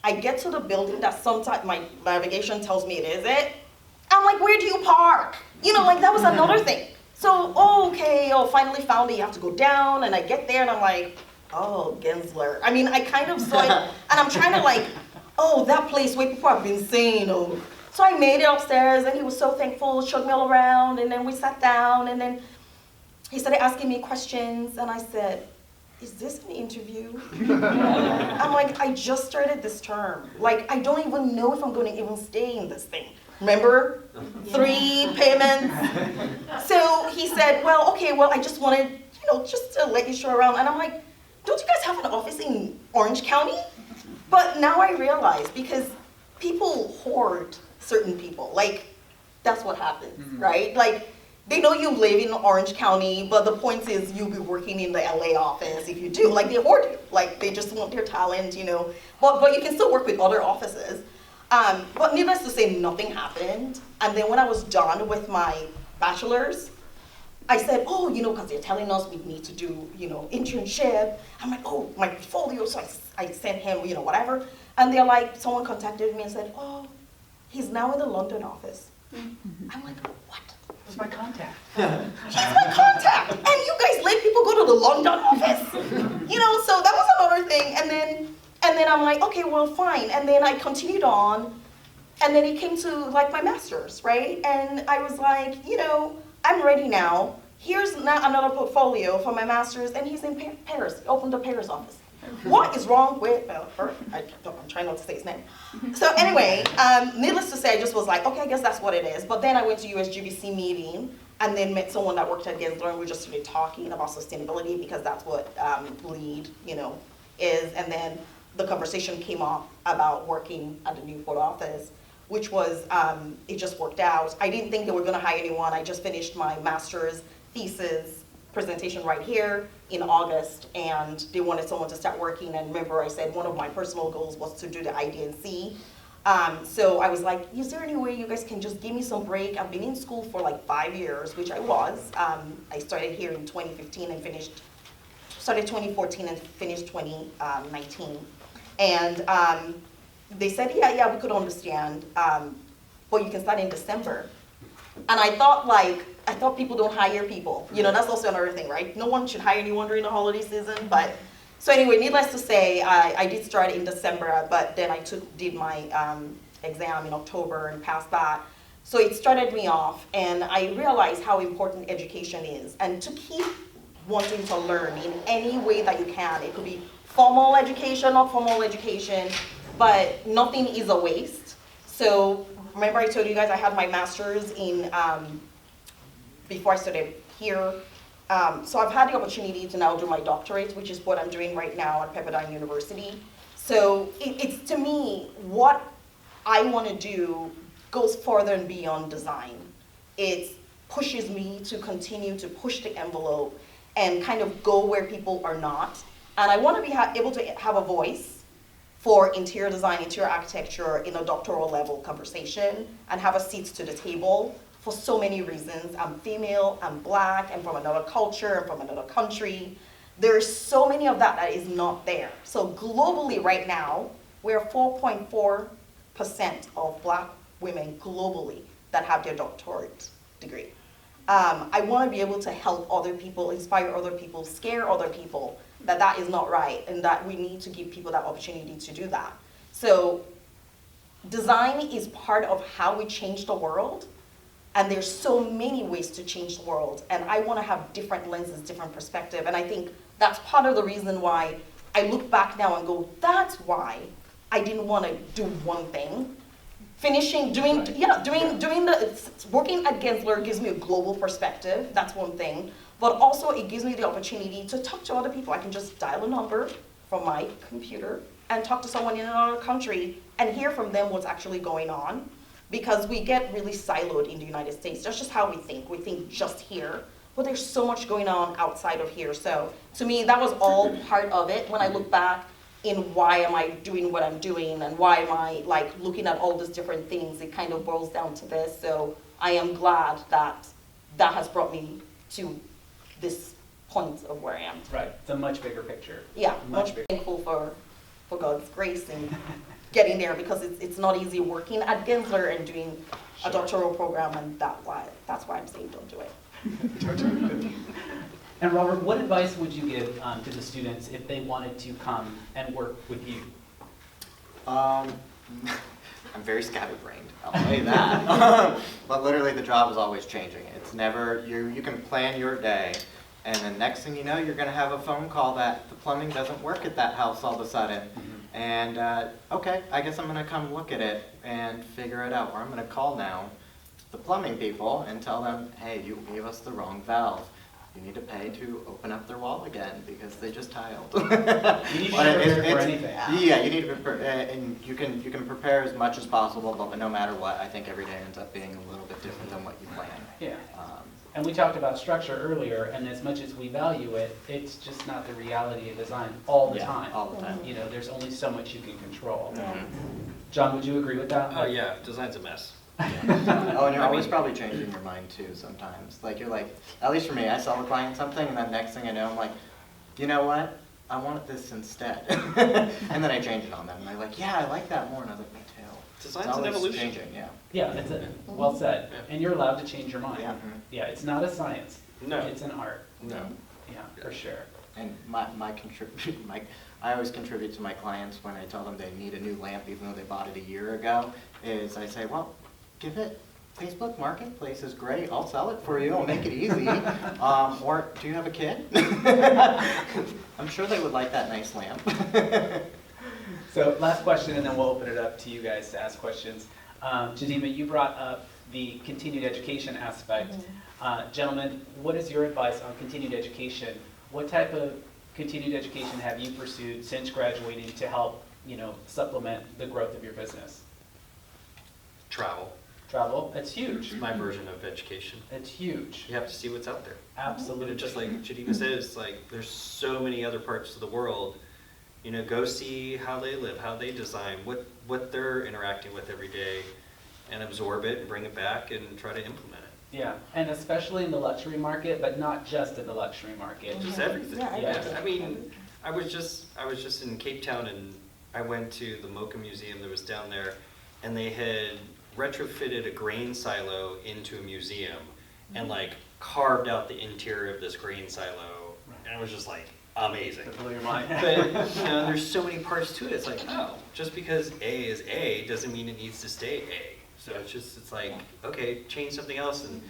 I get to the building that sometimes my navigation tells me it isn't. I'm like, where do you park? You know, like that was another thing. So, finally found it, you have to go down, and I get there and I'm like, oh, Gensler. I mean, I kind of saw it, and I'm trying to like, oh, that place where people have been saying, oh. So I made it upstairs, and he was so thankful, showed me all around, and then we sat down, and then he started asking me questions, and I said, is this an interview? I'm like, I just started this term. Like, I don't even know if I'm going to even stay in this thing. Remember? 3 payments. So he said, well, okay, well, I just wanted, you know, just to let you show around. And I'm like, don't you guys have an office in Orange County? But now I realize, because people hoard certain people. Like, that's what happens, right? Like, they know you live in Orange County, but the point is you'll be working in the LA office if you do. Like, they hoard you. Like, they just want their talent, you know. But you can still work with other offices. But needless to say, nothing happened. And then when I was done with my bachelor's, I said, oh, you know, because they're telling us we need to do, you know, internship. I'm like, oh, my portfolio. So I sent him, you know, whatever. And they're like, someone contacted me and said, oh, he's now in the London office. I'm like, what? Where's my contact? He's my contact. And you guys let people go to the London office? You know, so that was another thing. And then I'm like, okay, well, fine. And then I continued on. And then it came to like my master's, right? And I was like, you know, I'm ready now. Here's now another portfolio for my master's, and he's in Paris. He opened a Paris office. What is wrong with her? I'm trying not to say his name. So anyway, needless to say, I just was like, okay, I guess that's what it is. But then I went to USGBC meeting and then met someone that worked at Gensler, and we just started talking about sustainability because that's what LEED, you know, and then the conversation came up about working at the Newport office, which was, it just worked out. I didn't think they were gonna hire anyone. I just finished my master's thesis presentation right here in August, and they wanted someone to start working. And remember, I said one of my personal goals was to do the IDNC. So I was like, is there any way you guys can just give me some break? I've been in school for like 5 years, which I was. I started here in 2015 and started 2014 and finished 2019. And they said, yeah, we could understand, but you can start in December. And I thought people don't hire people. You know, that's also another thing, right? No one should hire anyone during the holiday season. But so anyway, needless to say, I did start in December, but then I did my exam in October and passed that. So it started me off, and I realized how important education is, and to keep wanting to learn in any way that you can. It could be formal education, not formal education, but nothing is a waste. So remember I told you guys I had my master's in, before I started here. So I've had the opportunity to now do my doctorate, which is what I'm doing right now at Pepperdine University. So it's to me, what I want to do goes further and beyond design. It pushes me to continue to push the envelope and kind of go where people are not. And I want to be able to have a voice for interior design, interior architecture in a doctoral level conversation and have a seat to the table for so many reasons. I'm female, I'm Black, I'm from another culture, I'm from another country. There's so many of that is not there. So globally right now, we're 4.4% of Black women globally that have their doctorate degree. I want to be able to help other people, inspire other people, scare other people that that is not right, and that we need to give people that opportunity to do that. So design is part of how we change the world, and there's so many ways to change the world, and I want to have different lenses, different perspective, and I think that's part of the reason why I look back now and go, that's why I didn't want to do one thing. Working at Gensler gives me a global perspective, that's one thing, but also it gives me the opportunity to talk to other people. I can just dial a number from my computer and talk to someone in another country and hear from them what's actually going on, because we get really siloed in the United States. That's just how we think just here, but there's so much going on outside of here. So to me, that was all part of it when I look back in why am I doing what I'm doing and why am I like looking at all these different things. It kind of boils down to this. So I am glad that that has brought me to this point of where I am. Right, it's a much bigger picture. Yeah, Much bigger. thankful for God's grace in getting there, because it's not easy working at Gensler and doing a doctoral program, and that's why I'm saying don't do it. And Robert, what advice would you give to the students if they wanted to come and work with you? I'm very scatterbrained, I'll tell you that. But literally the job is always changing. It's never, you can plan your day, and the next thing you know, you're gonna have a phone call that the plumbing doesn't work at that house all of a sudden. Mm-hmm. And okay, I guess I'm gonna come look at it and figure it out. Or I'm gonna call now the plumbing people and tell them, hey, you gave us the wrong valve. You need to pay to open up their wall again because they just tiled. You need to prepare for anything. Yeah, you need to prepare, and you can prepare as much as possible, but no matter what, I think every day ends up being a little bit different than what you plan. Yeah. And we talked about structure earlier, and as much as we value it, it's just not the reality of design all the time. All the time. You know, there's only so much you can control. Mm-hmm. John, would you agree with that? Oh yeah, design's a mess. Oh, and you're always probably changing your mind too sometimes. Like you're like, at least for me, I sell a client something, and then next thing I know, I'm like, you know what? I want this instead. And then I change it on them, and they're like, yeah, I like that more. And I was like, me too. Design's an evolution. Changing, yeah. Yeah, that's it. Well said. And you're allowed to change your mind. Yeah. Yeah, it's not a science. No. It's an art. No. Yeah, for sure. And I always contribute to my clients when I tell them they need a new lamp, even though they bought it a year ago, is I say, well, give it. Facebook Marketplace is great. I'll sell it for you. I'll make it easy. Or do you have a kid? I'm sure they would like that nice lamp. So last question, and then we'll open it up to you guys to ask questions. Chidimma, you brought up the continued education aspect. Gentlemen, what is your advice on continued education? What type of continued education have you pursued since graduating to help, supplement the growth of your business? Travel. Travel, that's huge. It's my version of education. It's huge. You have to see what's out there. Absolutely. Just like Chidimma says, there's so many other parts of the world. Go see how they live, how they design, what they're interacting with every day, and absorb it and bring it back and try to implement it. Yeah, and especially in the luxury market, but not just in the luxury market. Just everything. Yeah, I mean, I was just in Cape Town, and I went to the MoCA Museum that was down there, and they had retrofitted a grain silo into a museum and carved out the interior of this grain silo, and it was just amazing. That blew your mind. But there's so many parts to it. It's just because A is A doesn't mean it needs to stay A. So it's okay, change something else. And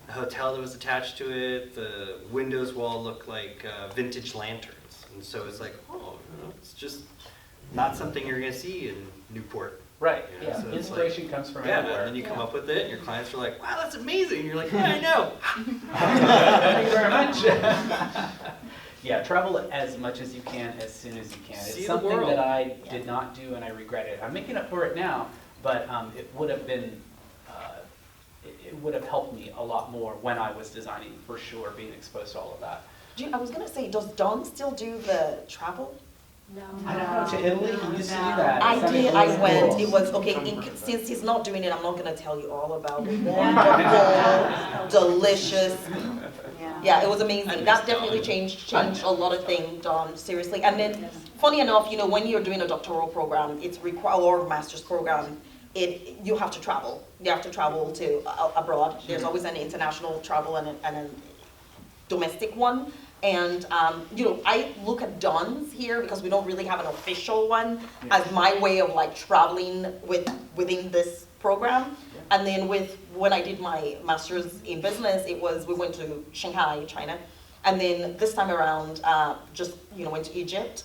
the hotel that was attached to it, the windows wall look like vintage lanterns. And so it's it's just not something you're gonna see in Newport. Right, You know, yeah, so it's inspiration comes from Yeah, everywhere. and then you come up with it, and your clients are like, wow, that's amazing. And you're like, yeah, I know. Thank you very much. Yeah, travel as much as you can, as soon as you can. See It's the something world. that I did not do, and I regret it. I'm making up for it now, but it would have been, it would have helped me a lot more when I was designing, for sure, being exposed to all of that. I was gonna say, does Dawn still do the travel? I don't know, to Italy, can you see that? I It sounded did, really I went, cool. it was, since he's not doing it, I'm not gonna tell you all about it. Wonderful, delicious. Yeah, it was amazing. That definitely changed a lot of things, Dawn, seriously. And then, funny enough, when you're doing a doctoral program, or master's program, you have to travel. You have to travel to abroad. There's always an international travel and a domestic one. And, I look at Dawn's here because we don't really have an official one as my way of traveling within this program. And then when I did my master's in business, we went to Shanghai, China. And then this time around, went to Egypt.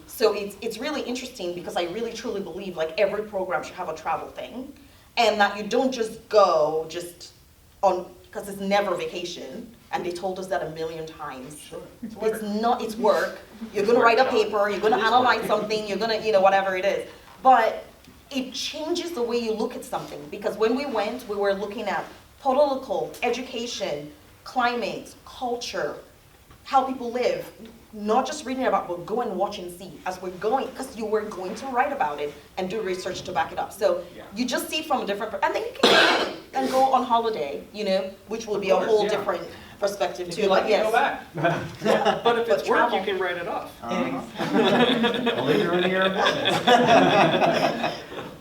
So it's really interesting because I really truly believe every program should have a travel thing. And that you don't just go because it's never vacation. And they told us that a million times. Sure. It's work. You're gonna write a paper, you're gonna analyze something, you're gonna, whatever it is. But it changes the way you look at something, because when we went, we were looking at political, education, climate, culture, how people live, not just reading about, but go and watch and see as we're going, because you were going to write about it and do research to back it up. So you just see it from a different, and then you can and go on holiday, which will be a whole different perspective too. Go back. But if it's work, you can write it off. Only during your business.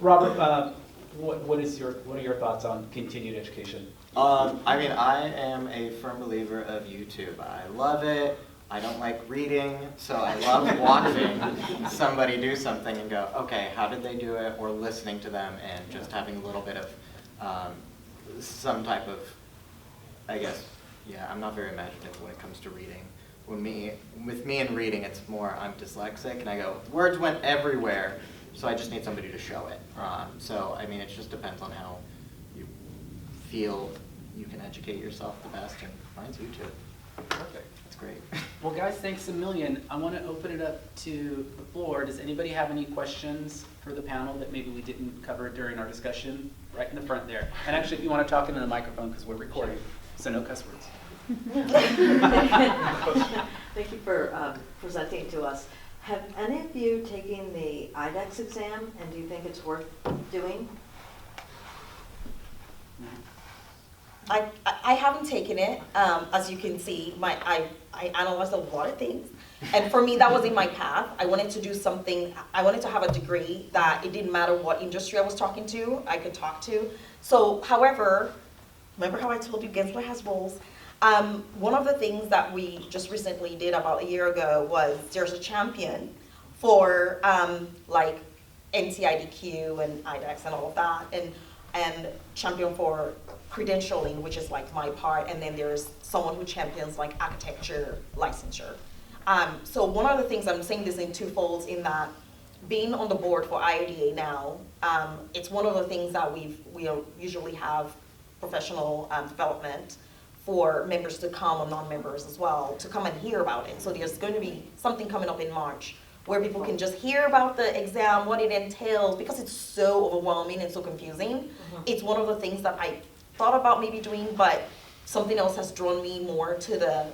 Robert, what are your thoughts on continued education? I am a firm believer of YouTube. I love it. I don't like reading, so I love watching somebody do something and go, okay, how did they do it? Or listening to them and just having a little bit of some type of, I'm not very imaginative when it comes to reading. With me and reading, it's more I'm dyslexic, and I go, words went everywhere, so I just need somebody to show it. It just depends on how you feel you can educate yourself the best, and mine's YouTube. Perfect. That's great. Well, guys, thanks a million. I want to open it up to the floor. Does anybody have any questions for the panel that maybe we didn't cover during our discussion? Right in the front there. And actually, if you want to talk into the microphone, because we're recording, so no cuss words. Thank you for presenting to us. Have any of you taken the IDEX exam, and do you think it's worth doing? I haven't taken it. As you can see, I analyzed a lot of things. And for me, that was in my path. I wanted to do something, I wanted to have a degree that it didn't matter what industry I was talking to, I could talk to. So, however, remember how I told you Gensler has roles? One of the things that we just recently did about a year ago was there's a champion for NCIDQ and IDEX and all of that, and champion for credentialing, which is my part, and then there's someone who champions architecture licensure. So one of the things, I'm saying this in two folds, in that being on the board for IDA now, it's one of the things that we usually have professional development for members to come, or non-members as well, to come and hear about it. So there's going to be something coming up in March where people can just hear about the exam, what it entails, because it's so overwhelming and so confusing. It's one of the things that I thought about maybe doing, but something else has drawn me more to the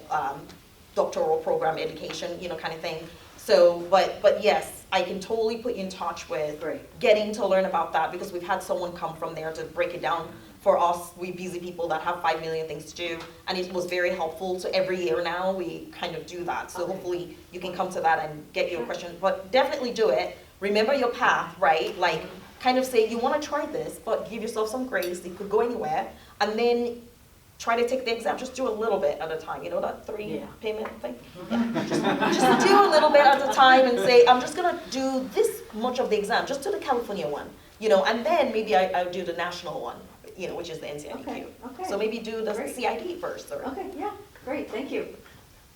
doctoral program education, kind of thing. So, but yes, I can totally put you in touch with getting to learn about that, because we've had someone come from there to break it down for us, we busy people that have 5 million things to do, and it was very helpful. So every year now we kind of do that. So hopefully you can come to that and get your question, but definitely do it. Remember your path, right? Like kind of say you want to try this, but give yourself some grace. It could go anywhere, and then try to take the exam. Just do a little bit at a time. You know that 3 payment thing? Yeah. Just do a little bit at a time and say, I'm just gonna do this much of the exam. Just do the California one, and then maybe I'll do the national one, which is the NCNEQ. Okay. So maybe do the CID first. Or, Okay, yeah, great, thank you.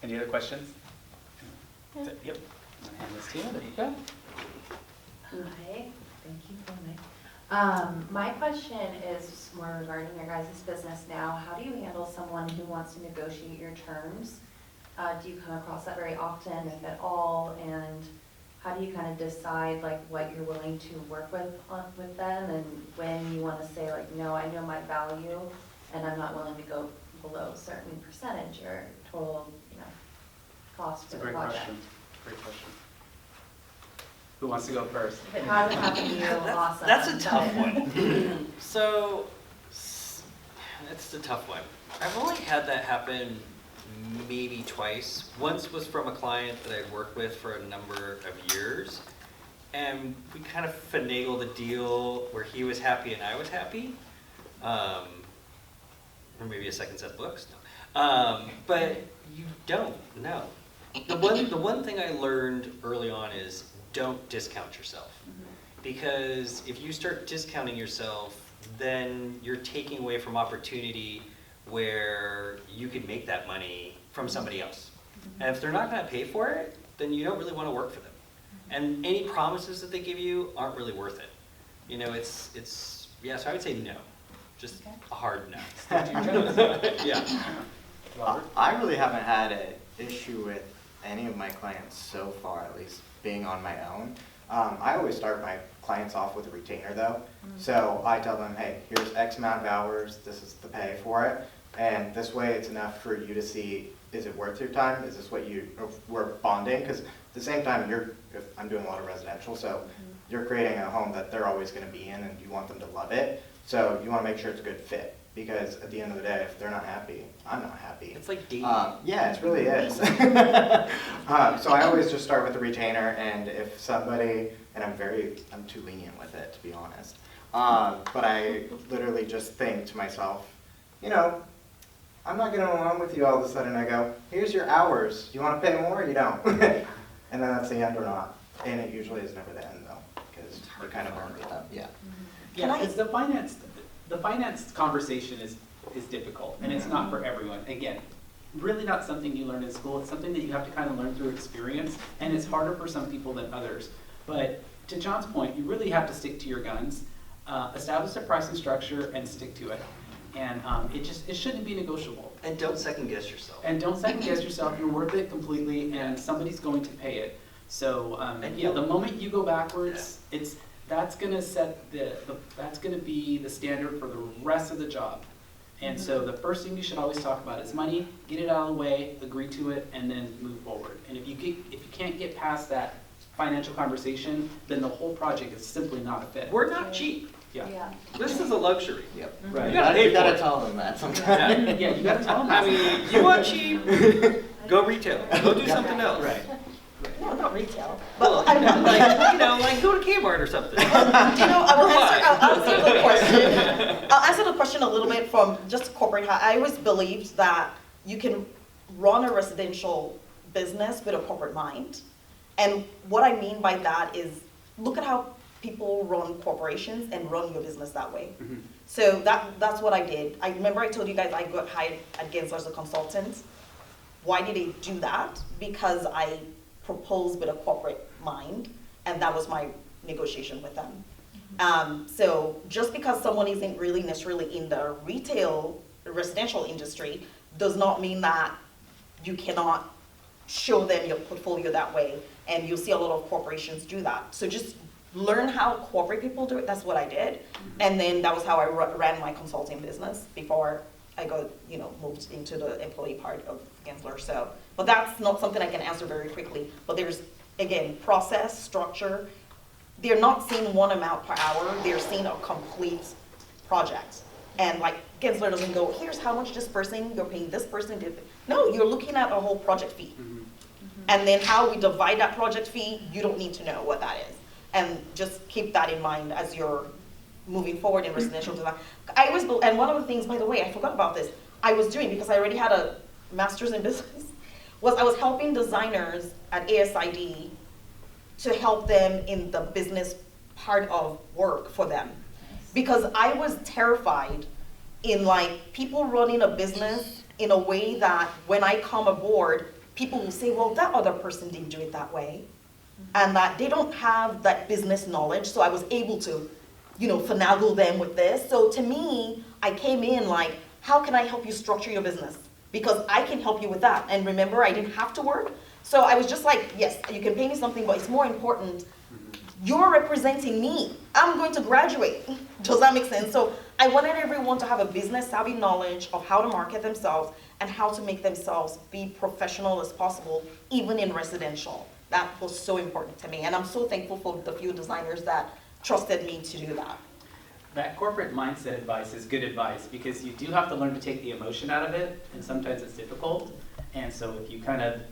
Any other questions? Yep. I'm gonna hand this to you. There you go. Hi, thank you for coming. My question is more regarding your guys' business now. How do you handle someone who wants to negotiate your terms? Do you come across that very often, if at all? And how do you kind of decide like what you're willing to work with them, and when you want to say like, no, I know my value and I'm not willing to go below a certain percentage or total, cost It's for a the great project? question. Great question. Who wants to go first? If it hasn't happened to you, awesome. That's a but- tough one. So, that's a tough one. I've only had that happen maybe twice. Once was from a client that I'd worked with for a number of years, and we kind of finagled a deal where he was happy and I was happy. Or maybe a second set of books. No. But you don't know. The one thing I learned early on is don't discount yourself. Because if you start discounting yourself, then you're taking away from opportunity where you could make that money from somebody else. And if they're not going to pay for it, then you don't really want to work for them. And any promises that they give you aren't really worth it. So I would say no. Just a hard no. Yeah. I really haven't had an issue with any of my clients so far, at least being on my own. I always start my clients off with a retainer though. So I tell them, hey, here's X amount of hours, this is the pay for it. And this way it's enough for you to see, is it worth your time? Is this what we're bonding? Because at the same time, I'm doing a lot of residential, so you're creating a home that they're always gonna be in and you want them to love it. So you wanna make sure it's a good fit. Because at the end of the day, if they're not happy, I'm not happy. It's like dating. Yeah, it really is. So I always just start with a retainer, and if somebody, and I'm too lenient with it, to be honest. But I literally just think to myself, I'm not getting along with you all of a sudden. I go, here's your hours. You want to pay more or you don't? And then that's the end or not. And it usually is never the end though, because you kind of learn with them. Yeah. Yeah, because the finance conversation is difficult, and it's not for everyone. Again, really not something you learn in school. It's something that you have to kind of learn through experience, and it's harder for some people than others. But to John's point, you really have to stick to your guns, establish a pricing structure, and stick to it. And it shouldn't be negotiable. And don't second guess yourself. And don't second guess yourself. You're worth it completely, and somebody's going to pay it. So the moment you go backwards, that's gonna that's gonna be the standard for the rest of the job. And so the first thing you should always talk about is money. Get it out of the way, agree to it, and then move forward. And if you can't get past that financial conversation, then the whole project is simply not a fit. We're not cheap. Yeah. This is a luxury. Yep. Right. You gotta pay You gotta for it. tell them that sometimes. Yeah, you gotta tell them. I mean, you want cheap? Go retail. Go do something else. Right. no, not retail. Well, But like go to Kmart or something. I'll answer the question a little bit from just corporate. I always believed that you can run a residential business with a corporate mind. And what I mean by that is look at how people run corporations and run your business that way. So that's what I did. I remember I told you guys I got hired at Gensler as a consultant. Why did I do that? Because I proposed with a corporate mind, and that was my negotiation with them. So just because someone isn't really necessarily in the residential industry does not mean that you cannot show them your portfolio that way. And you'll see a lot of corporations do that. So just learn how corporate people do it. That's what I did. And then that was how I ran my consulting business before I got, moved into the employee part of Gensler. So, but that's not something I can answer very quickly. But there's, again, process, structure. They're not seeing one amount per hour. They're seeing a complete project. And like Gensler doesn't go, here's how much this person, you're paying this person. No, you're looking at a whole project fee. And then how we divide that project fee, you don't need to know what that is. And just keep that in mind as you're moving forward in residential design. And one of the things, by the way, I forgot about this, I was doing, because I already had a master's in business, was I was helping designers at ASID to help them in the business part of work for them. Because I was terrified in like people running a business in a way that when I come aboard, people will say, well, that other person didn't do it that way. And that they don't have that business knowledge. So I was able to, finagle them with this. So to me, I came in like, how can I help you structure your business? Because I can help you with that. And remember, I didn't have to work. So I was just like, yes, you can pay me something, but it's more important. You're representing me. I'm going to graduate. Does that make sense? So I wanted everyone to have a business savvy knowledge of how to market themselves and how to make themselves be professional as possible, even in residential. That was so important to me. And I'm so thankful for the few designers that trusted me to do that. That corporate mindset advice is good advice because you do have to learn to take the emotion out of it, and sometimes it's difficult. And so if you kind of,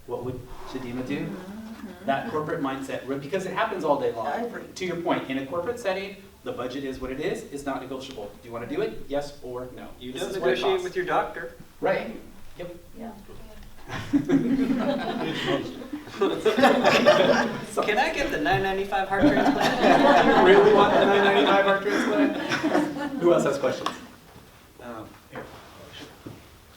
what would Chidimma do? That corporate mindset, because it happens all day long. I agree. To your point, in a corporate setting, the budget is what it is. It's not negotiable. Do you want to do it? Yes or no? You This don't is what it negotiate costs. with your doctor. Right. Yep. Yeah. Can I get the $9.95 heart transplant? You really want the $9.95 heart transplant? Who else has questions? Here.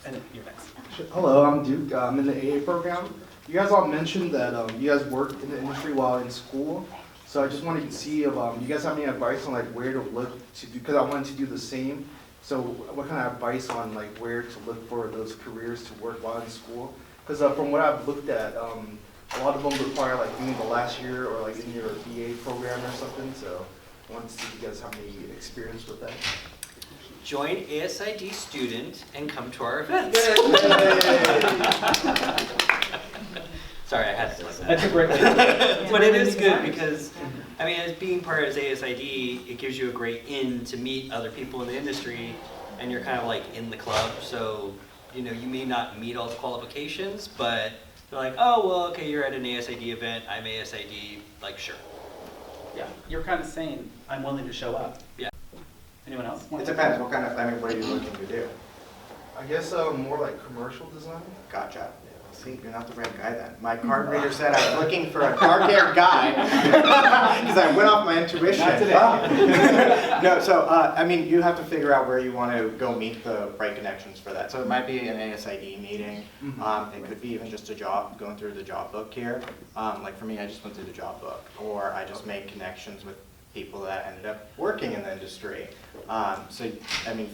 And then you're next. Hello, I'm Duke. I'm in the AA program. You guys all mentioned that you guys worked in the industry while in school. So I just wanted to see if you guys have any advice on like where to look to do, because I wanted to do the same. So what kind of advice on like where to look for those careers to work while in school? Because from what I've looked at, a lot of them require like doing the last year or like in your BA program or something. So I wanted to see if you guys have any experience with that. Join ASID student and come to our events. Sorry, I had to say that. That's a great way. But it is good because, as being part of ASID, it gives you a great in to meet other people in the industry, and you're kind of like in the club. So, you may not meet all the qualifications, but they're like, oh, well, okay, you're at an ASID event, I'm ASID, like, sure. Yeah, you're kind of saying, I'm willing to show up. Yeah. Anyone else? It depends, what are you looking to do? I guess more like commercial design. Gotcha. See, you're not the right guy then. My card reader said I was looking for a dark-haired guy because I went off my intuition. Not today. No, so you have to figure out where you want to go meet the right connections for that. So it might be an ASID meeting. It could be even just a job, going through the job book here. Like for me, I just went through the job book, or I just made connections with people that ended up working in the industry. So,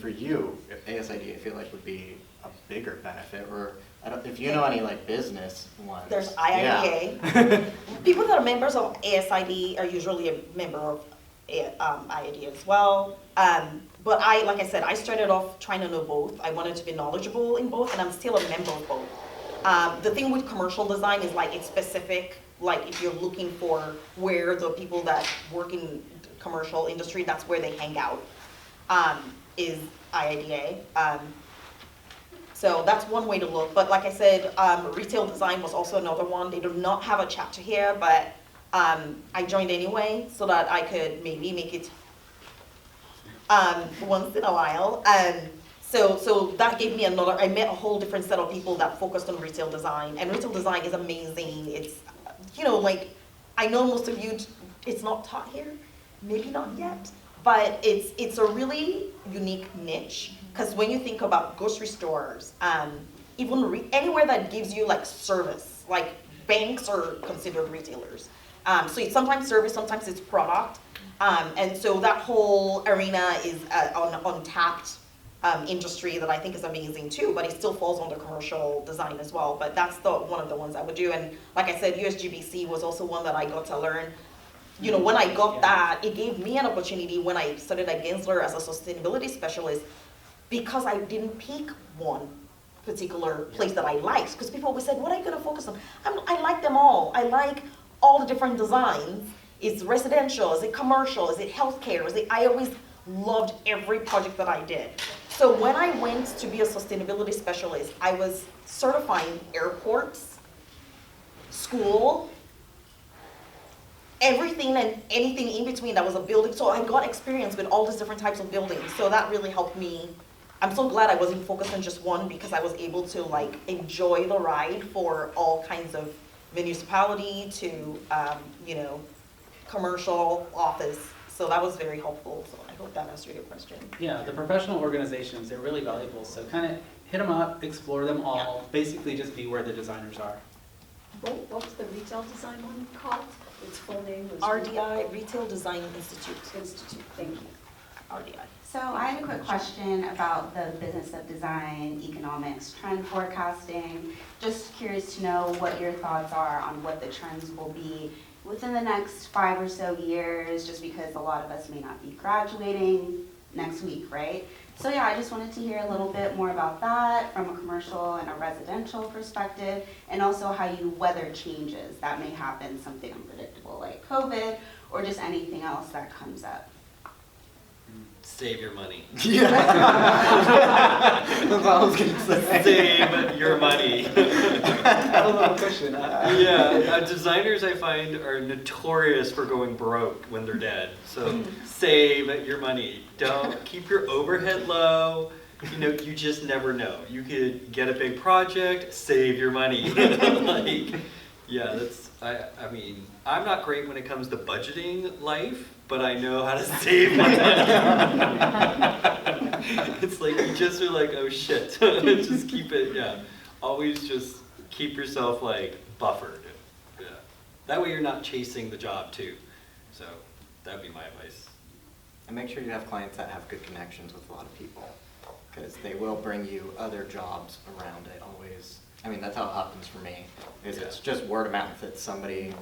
for you, ASID, I feel like would be a bigger benefit, or if you know any like business ones. There's IIDA. Yeah. People that are members of ASID are usually a member of IIDA as well. But like I said, I started off trying to know both. I wanted to be knowledgeable in both, and I'm still a member of both. The thing with commercial design is like it's specific. Like if you're looking for where the people that work in the commercial industry, that's where they hang out, is IIDA. So that's one way to look. But like I said, retail design was also another one. They do not have a chapter here, but I joined anyway so that I could maybe make it once in a while. So that gave me I met a whole different set of people that focused on retail design. And retail design is amazing. It's, I know most of you, it's not taught here, maybe not yet, but it's a really unique niche. Because when you think about grocery stores, even anywhere that gives you like service, like banks are considered retailers. So it's sometimes service, sometimes it's product. And so that whole arena is an untapped industry that I think is amazing too, but it still falls under commercial design as well. But that's one of the ones I would do. And like I said, USGBC was also one that I got to learn. You know, when I got that, it gave me an opportunity when I started at Gensler as a sustainability specialist, because I didn't pick one particular place that I liked. Because people always said, what are you going to focus on? I like them all. I like all the different designs. Is residential? Is it commercial? Is it healthcare? I always loved every project that I did. So when I went to be a sustainability specialist, I was certifying airports, school, everything and anything in between that was a building. So I got experience with all these different types of buildings. So that really helped me. I'm so glad I wasn't focused on just one, because I was able to like enjoy the ride for all kinds of municipality to, you know, commercial, office. So that was very helpful. So I hope that answered your question. Yeah, the professional organizations, they're really valuable. So kind of hit them up, explore them all, basically just be where the designers are. What's the retail design one called? Its full name was? RDI, Retail Design Institute. Thank you. RDI. So I had a quick question about the business of design, economics, trend forecasting. Just curious to know what your thoughts are on what the trends will be within the next 5 or so years, just because a lot of us may not be graduating next week, right? So yeah, I just wanted to hear a little bit more about that from a commercial and a residential perspective, and also how you weather changes that may happen, something unpredictable like COVID, or just anything else that comes up. Save your money. Yeah. That's what I was gonna say. Save your money. Have a little cushion. Yeah, designers I find are notorious for going broke when they're dead. So save your money. Don't keep your overhead low. You know, you just never know. You could get a big project, save your money. Like, yeah, I mean, I'm not great when it comes to budgeting life, but I know how to save my money. It's like, you just are like, oh shit, just keep it, yeah. Always just keep yourself like buffered. Yeah. That way you're not chasing the job too. So that'd be my advice. And make sure you have clients that have good connections with a lot of people, because they will bring you other jobs around it always. I mean, that's how it happens for me, is it's just word of mouth. It's somebody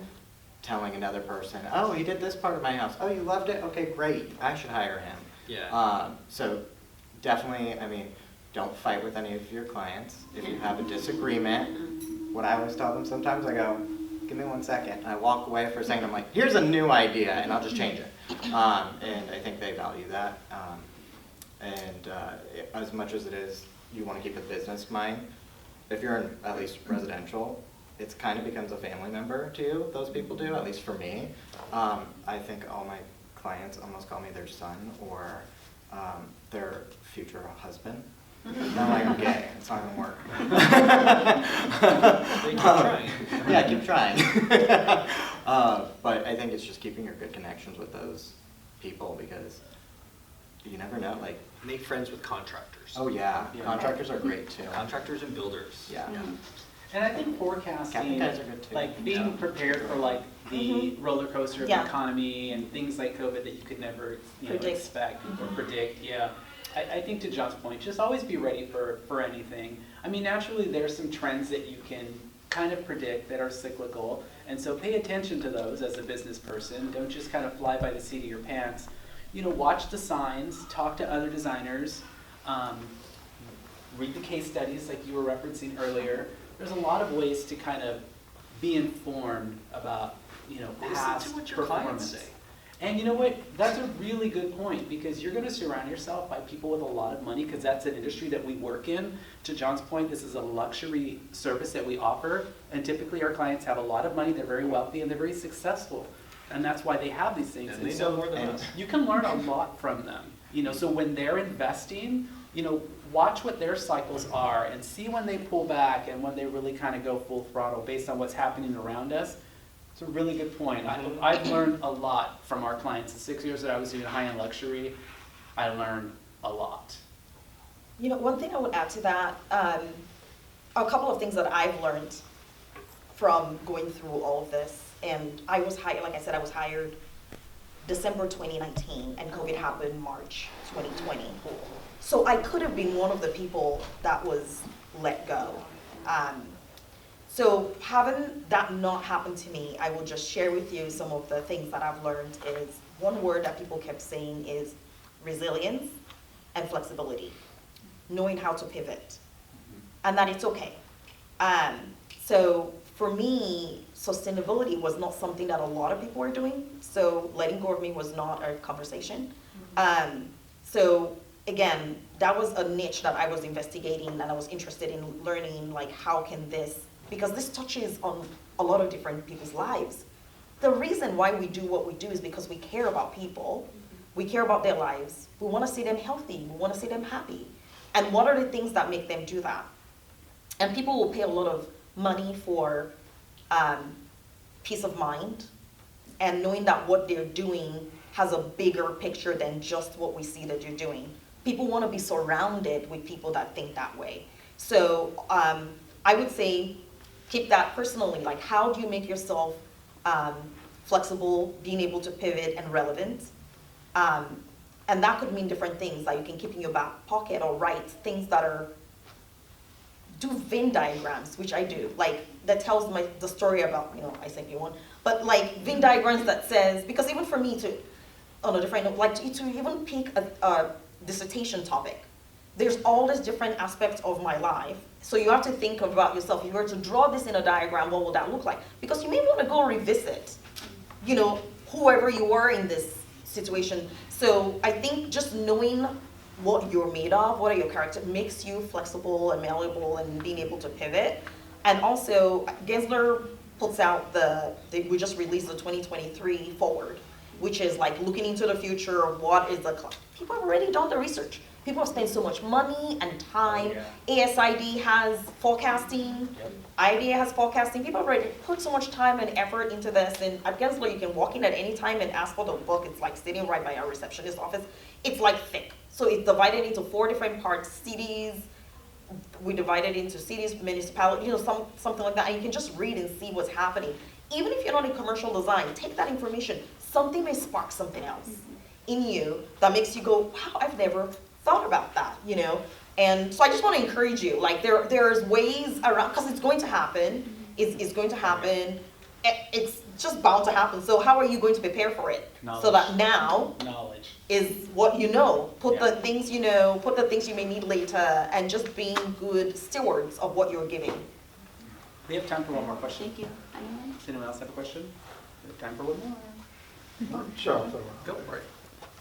telling another person, oh, he did this part of my house. Oh, you loved it? Okay, great. I should hire him. Yeah. So definitely, I mean, don't fight with any of your clients. If you have a disagreement, what I always tell them sometimes, I go, give me 1 second. And I walk away for a second. I'm like, here's a new idea, and I'll just change it. And I think they value that. As much as it is, you want to keep a business mind. If you're in at least residential, it kind of becomes a family member too. Those people do, at least for me. I think all my clients almost call me their son or their future husband. Not like I'm gay, it's not gonna work. They keep trying. Yeah, keep trying. But I think it's just keeping your good connections with those people, because you never know, like. Make friends with contractors. Oh yeah, contractors are great too. Contractors and builders. Yeah. And I think forecasting, Guys are good too. like being prepared for like the roller coaster of the economy and things like COVID that you could never expect or predict. Yeah, I think to John's point, just always be ready for anything. I mean, naturally there's some trends that you can kind of predict that are cyclical, and so pay attention to those as a business person. Don't just kind of fly by the seat of your pants. You know, watch the signs, talk to other designers, read the case studies like you were referencing earlier. There's a lot of ways to kind of be informed about, you know, past Listen to what your clients performance. say. And you know what? That's a really good point, because you're going to surround yourself by people with a lot of money, because that's an industry that we work in. To John's point, this is a luxury service that we offer, and typically our clients have a lot of money, they're very wealthy, and they're very successful. And that's why they have these things. And they know more than us. You can learn a lot from them. You know, so when they're investing, you know, watch what their cycles are and see when they pull back and when they really kind of go full throttle based on what's happening around us. It's a really good point. I've learned a lot from our clients. The 6 years that I was doing high-end luxury, I learned a lot. You know, one thing I would add to that, a couple of things that I've learned from going through all of this. And I was hired, like I said, I was hired December 2019, and COVID happened March 2020. So I could have been one of the people that was let go. So having that not happen to me, I will just share with you some of the things that I've learned is, one word that people kept saying is resilience and flexibility, knowing how to pivot, and that it's okay. So for me, sustainability was not something that a lot of people were doing, so letting go of me was not a conversation. So again, that was a niche that I was investigating, and I was interested in learning, like, how can this, because this touches on a lot of different people's lives. The reason why we do what we do is because we care about people, we care about their lives, we want to see them healthy, we want to see them happy. And what are the things that make them do that? And people will pay a lot of money for peace of mind, and knowing that what they're doing has a bigger picture than just what we see that you're doing. People want to be surrounded with people that think that way. So I would say, keep that personally, like, how do you make yourself flexible, being able to pivot and relevant? And that could mean different things, like you can keep in your back pocket or write things that are, do Venn diagrams, which I do, like that tells the story about, I sent you one, but like Venn diagrams that says, because even for me to, on a different note, like to even pick a dissertation topic, there's all these different aspects of my life. So you have to think about yourself. If you were to draw this in a diagram, what would that look like? Because you may want to go revisit, whoever you were in this situation. So I think just knowing what you're made of, what are your character, makes you flexible and malleable and being able to pivot. And also, Gensler puts out we just released the 2023 Forward, which is like looking into the future of what is people have already done the research. People have spent so much money and time. ASID has forecasting. IDI has forecasting. People have already put so much time and effort into this. And at Gensler, you can walk in at any time and ask for the book. It's like sitting right by our receptionist office. It's like thick. So it's divided into 4 different parts. CDs, we divided into cities, municipality, something like that. And you can just read and see what's happening. Even if you're not in commercial design, take that information. Something may spark something else in you that makes you go, wow, I've never thought about that, And so I just want to encourage you, like there's ways around, because it's going to happen, it's going to happen, it's just bound to happen. So how are you going to prepare for it? Knowledge. So that now Knowledge is what you know. Put the things you know, put the things you may need later, and just being good stewards of what you're giving. We have time for one more question. Thank you. Anyone? Does anyone else have a question? We have time for one more. Sure, I'll throw Go for it.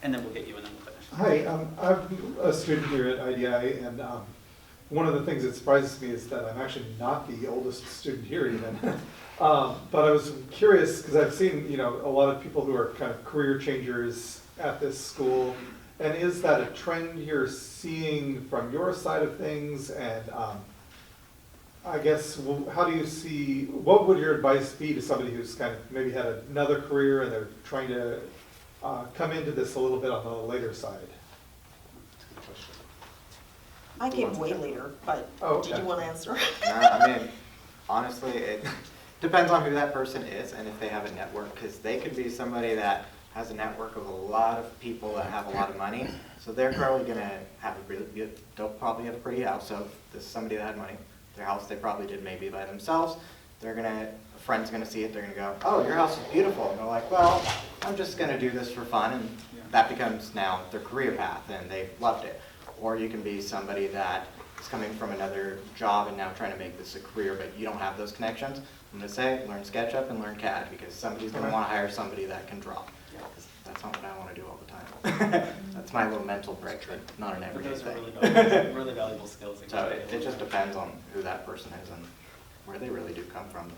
And then we'll get you and then we'll finish. Hi, I'm a student here at IDI, and one of the things that surprises me is that I'm actually not the oldest student here even. But I was curious, because I've seen a lot of people who are kind of career changers at this school, and is that a trend you're seeing from your side of things? And I guess, how do you see, what would your advice be to somebody who's kind of maybe had another career and they're trying to come into this a little bit on the later side? I came way later, but did you want to answer? I mean, honestly, it depends on who that person is and if they have a network, because they could be somebody that has a network of a lot of people that have a lot of money, so they're probably going to have they'll probably have a pretty house. So if this is somebody that had money, their house they probably did maybe by themselves, a friend's going to see it, they're going to go, oh, your house is beautiful. And they're like, well, I'm just going to do this for fun, and that becomes now their career path, and they've loved it. Or you can be somebody that is coming from another job and now trying to make this a career, but you don't have those connections. I'm going to say, learn SketchUp and learn CAD, because somebody's going to want to hire somebody that can draw. Because that's not what I want to do all the time. That's my little mental break, but not an everyday Those are thing. really valuable skills. So it just depends on who that person is and where they really do come from.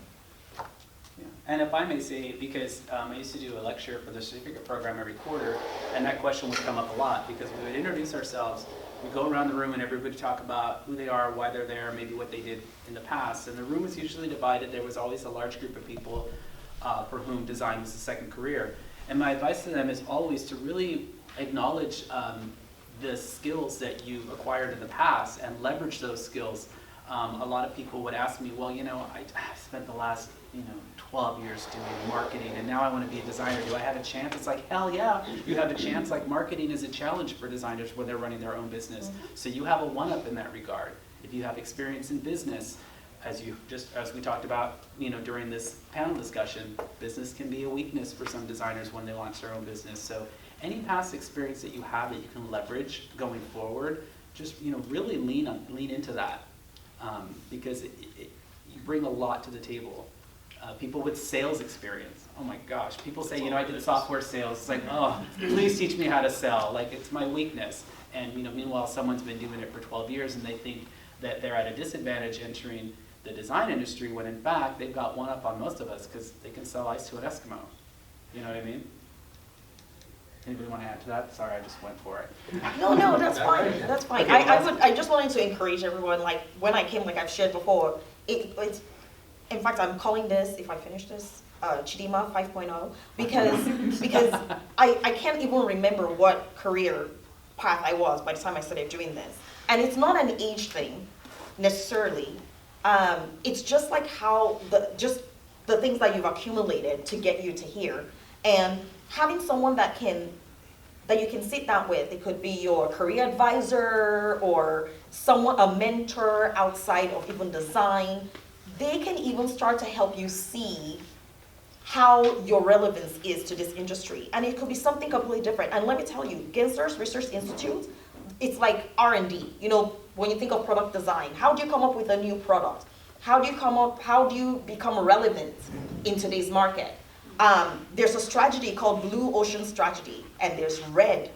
Yeah. And if I may say, because I used to do a lecture for the certificate program every quarter, and that question would come up a lot, because we would introduce ourselves, we'd go around the room and everybody would talk about who they are, why they're there, maybe what they did in the past. And the room was usually divided. There was always a large group of people for whom design was a second career. And my advice to them is always to really acknowledge the skills that you've acquired in the past and leverage those skills a lot of people would ask me, well, I spent the last 12 years doing marketing, and now I want to be a designer. Do I have a chance? It's like, hell yeah, you have a chance. Like, marketing is a challenge for designers when they're running their own business. So you have a one-up in that regard. If you have experience in business, as we talked about, during this panel discussion, business can be a weakness for some designers when they launch their own business. So any past experience that you have that you can leverage going forward, just really lean into that, because you bring a lot to the table. People with sales experience, oh my gosh, people say, I did software sales. It's like, oh, please teach me how to sell. Like, it's my weakness. And meanwhile, someone's been doing it for 12 years and they think that they're at a disadvantage entering the design industry, when in fact, they've got one up on most of us because they can sell ice to an Eskimo. You know what I mean? Anybody want to add to that? Sorry, I just went for it. No, that's fine. That's fine. Okay, I just wanted to encourage everyone. Like, when I came, like I've shared before, it's. In fact, I'm calling this, if I finish this, Chidimma 5.0, because I can't even remember what career path I was by the time I started doing this. And it's not an age thing necessarily. It's just like how the things that you've accumulated to get you to here, and having someone that you can sit down with. It could be your career advisor or a mentor outside of even design. They can even start to help you see how your relevance is to this industry. And it could be something completely different. And let me tell you, Gensler's Research Institute, it's like R&D. When you think of product design, how do you come up with a new product? How do you become relevant in today's market? There's a strategy called Blue Ocean Strategy, and there's red.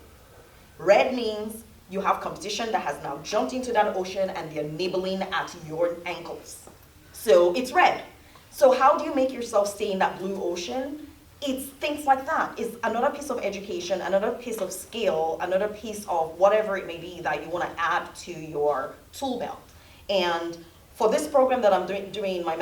Red means you have competition that has now jumped into that ocean and they're nibbling at your ankles. So it's red. So how do you make yourself stay in that blue ocean? It's things like that. It's another piece of education, another piece of skill, another piece of whatever it may be that you want to add to your tool belt. And for this program that I'm doing my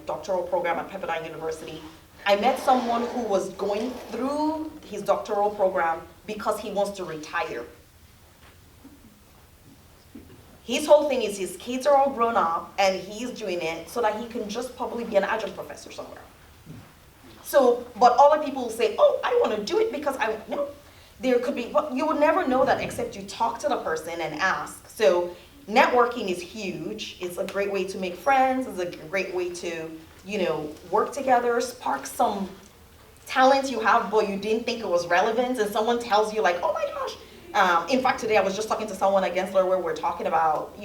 doctoral program at Pepperdine University, I met someone who was going through his doctoral program because he wants to retire. His whole thing is his kids are all grown up and he's doing it so that he can just probably be an adjunct professor somewhere. So, but other people will say, oh, I want to do it because there could be, but you would never know that except you talk to the person and ask. So networking is huge. It's a great way to make friends. It's a great way to, work together, spark some talent you have, but you didn't think it was relevant, and someone tells you like, oh my gosh. In fact, today I was just talking to someone at Gensler where we're talking about,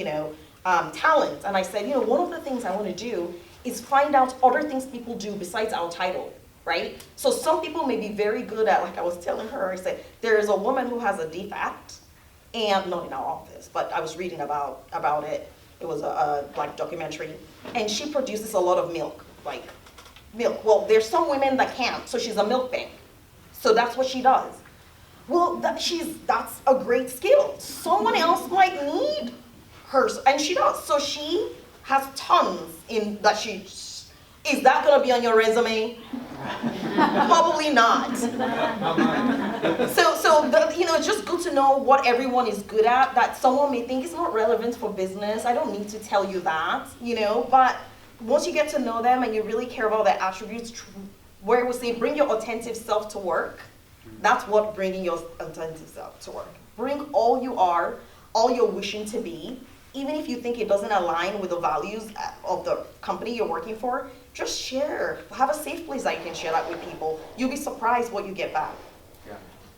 talent. And I said, one of the things I want to do is find out other things people do besides our title, right? So some people may be very good at, like I was telling her, I said, there is a woman who has a defect, and not in our office, but I was reading about it. It was a documentary. And she produces a lot of milk. Well, there's some women that can't, so she's a milk bank. So that's what she does. Well, that's a great skill. Someone else might need her, and she does. So she has tons in that she. Is that going to be on your resume? Probably not. So it's just good to know what everyone is good at. That someone may think is not relevant for business. I don't need to tell you that, But once you get to know them and you really care about their attributes, where we say bring your authentic self to work. That's what bringing your authentic self to work. Bring all you are, all you're wishing to be, even if you think it doesn't align with the values of the company you're working for, just share. Have a safe place that you can share that with people. You'll be surprised what you get back.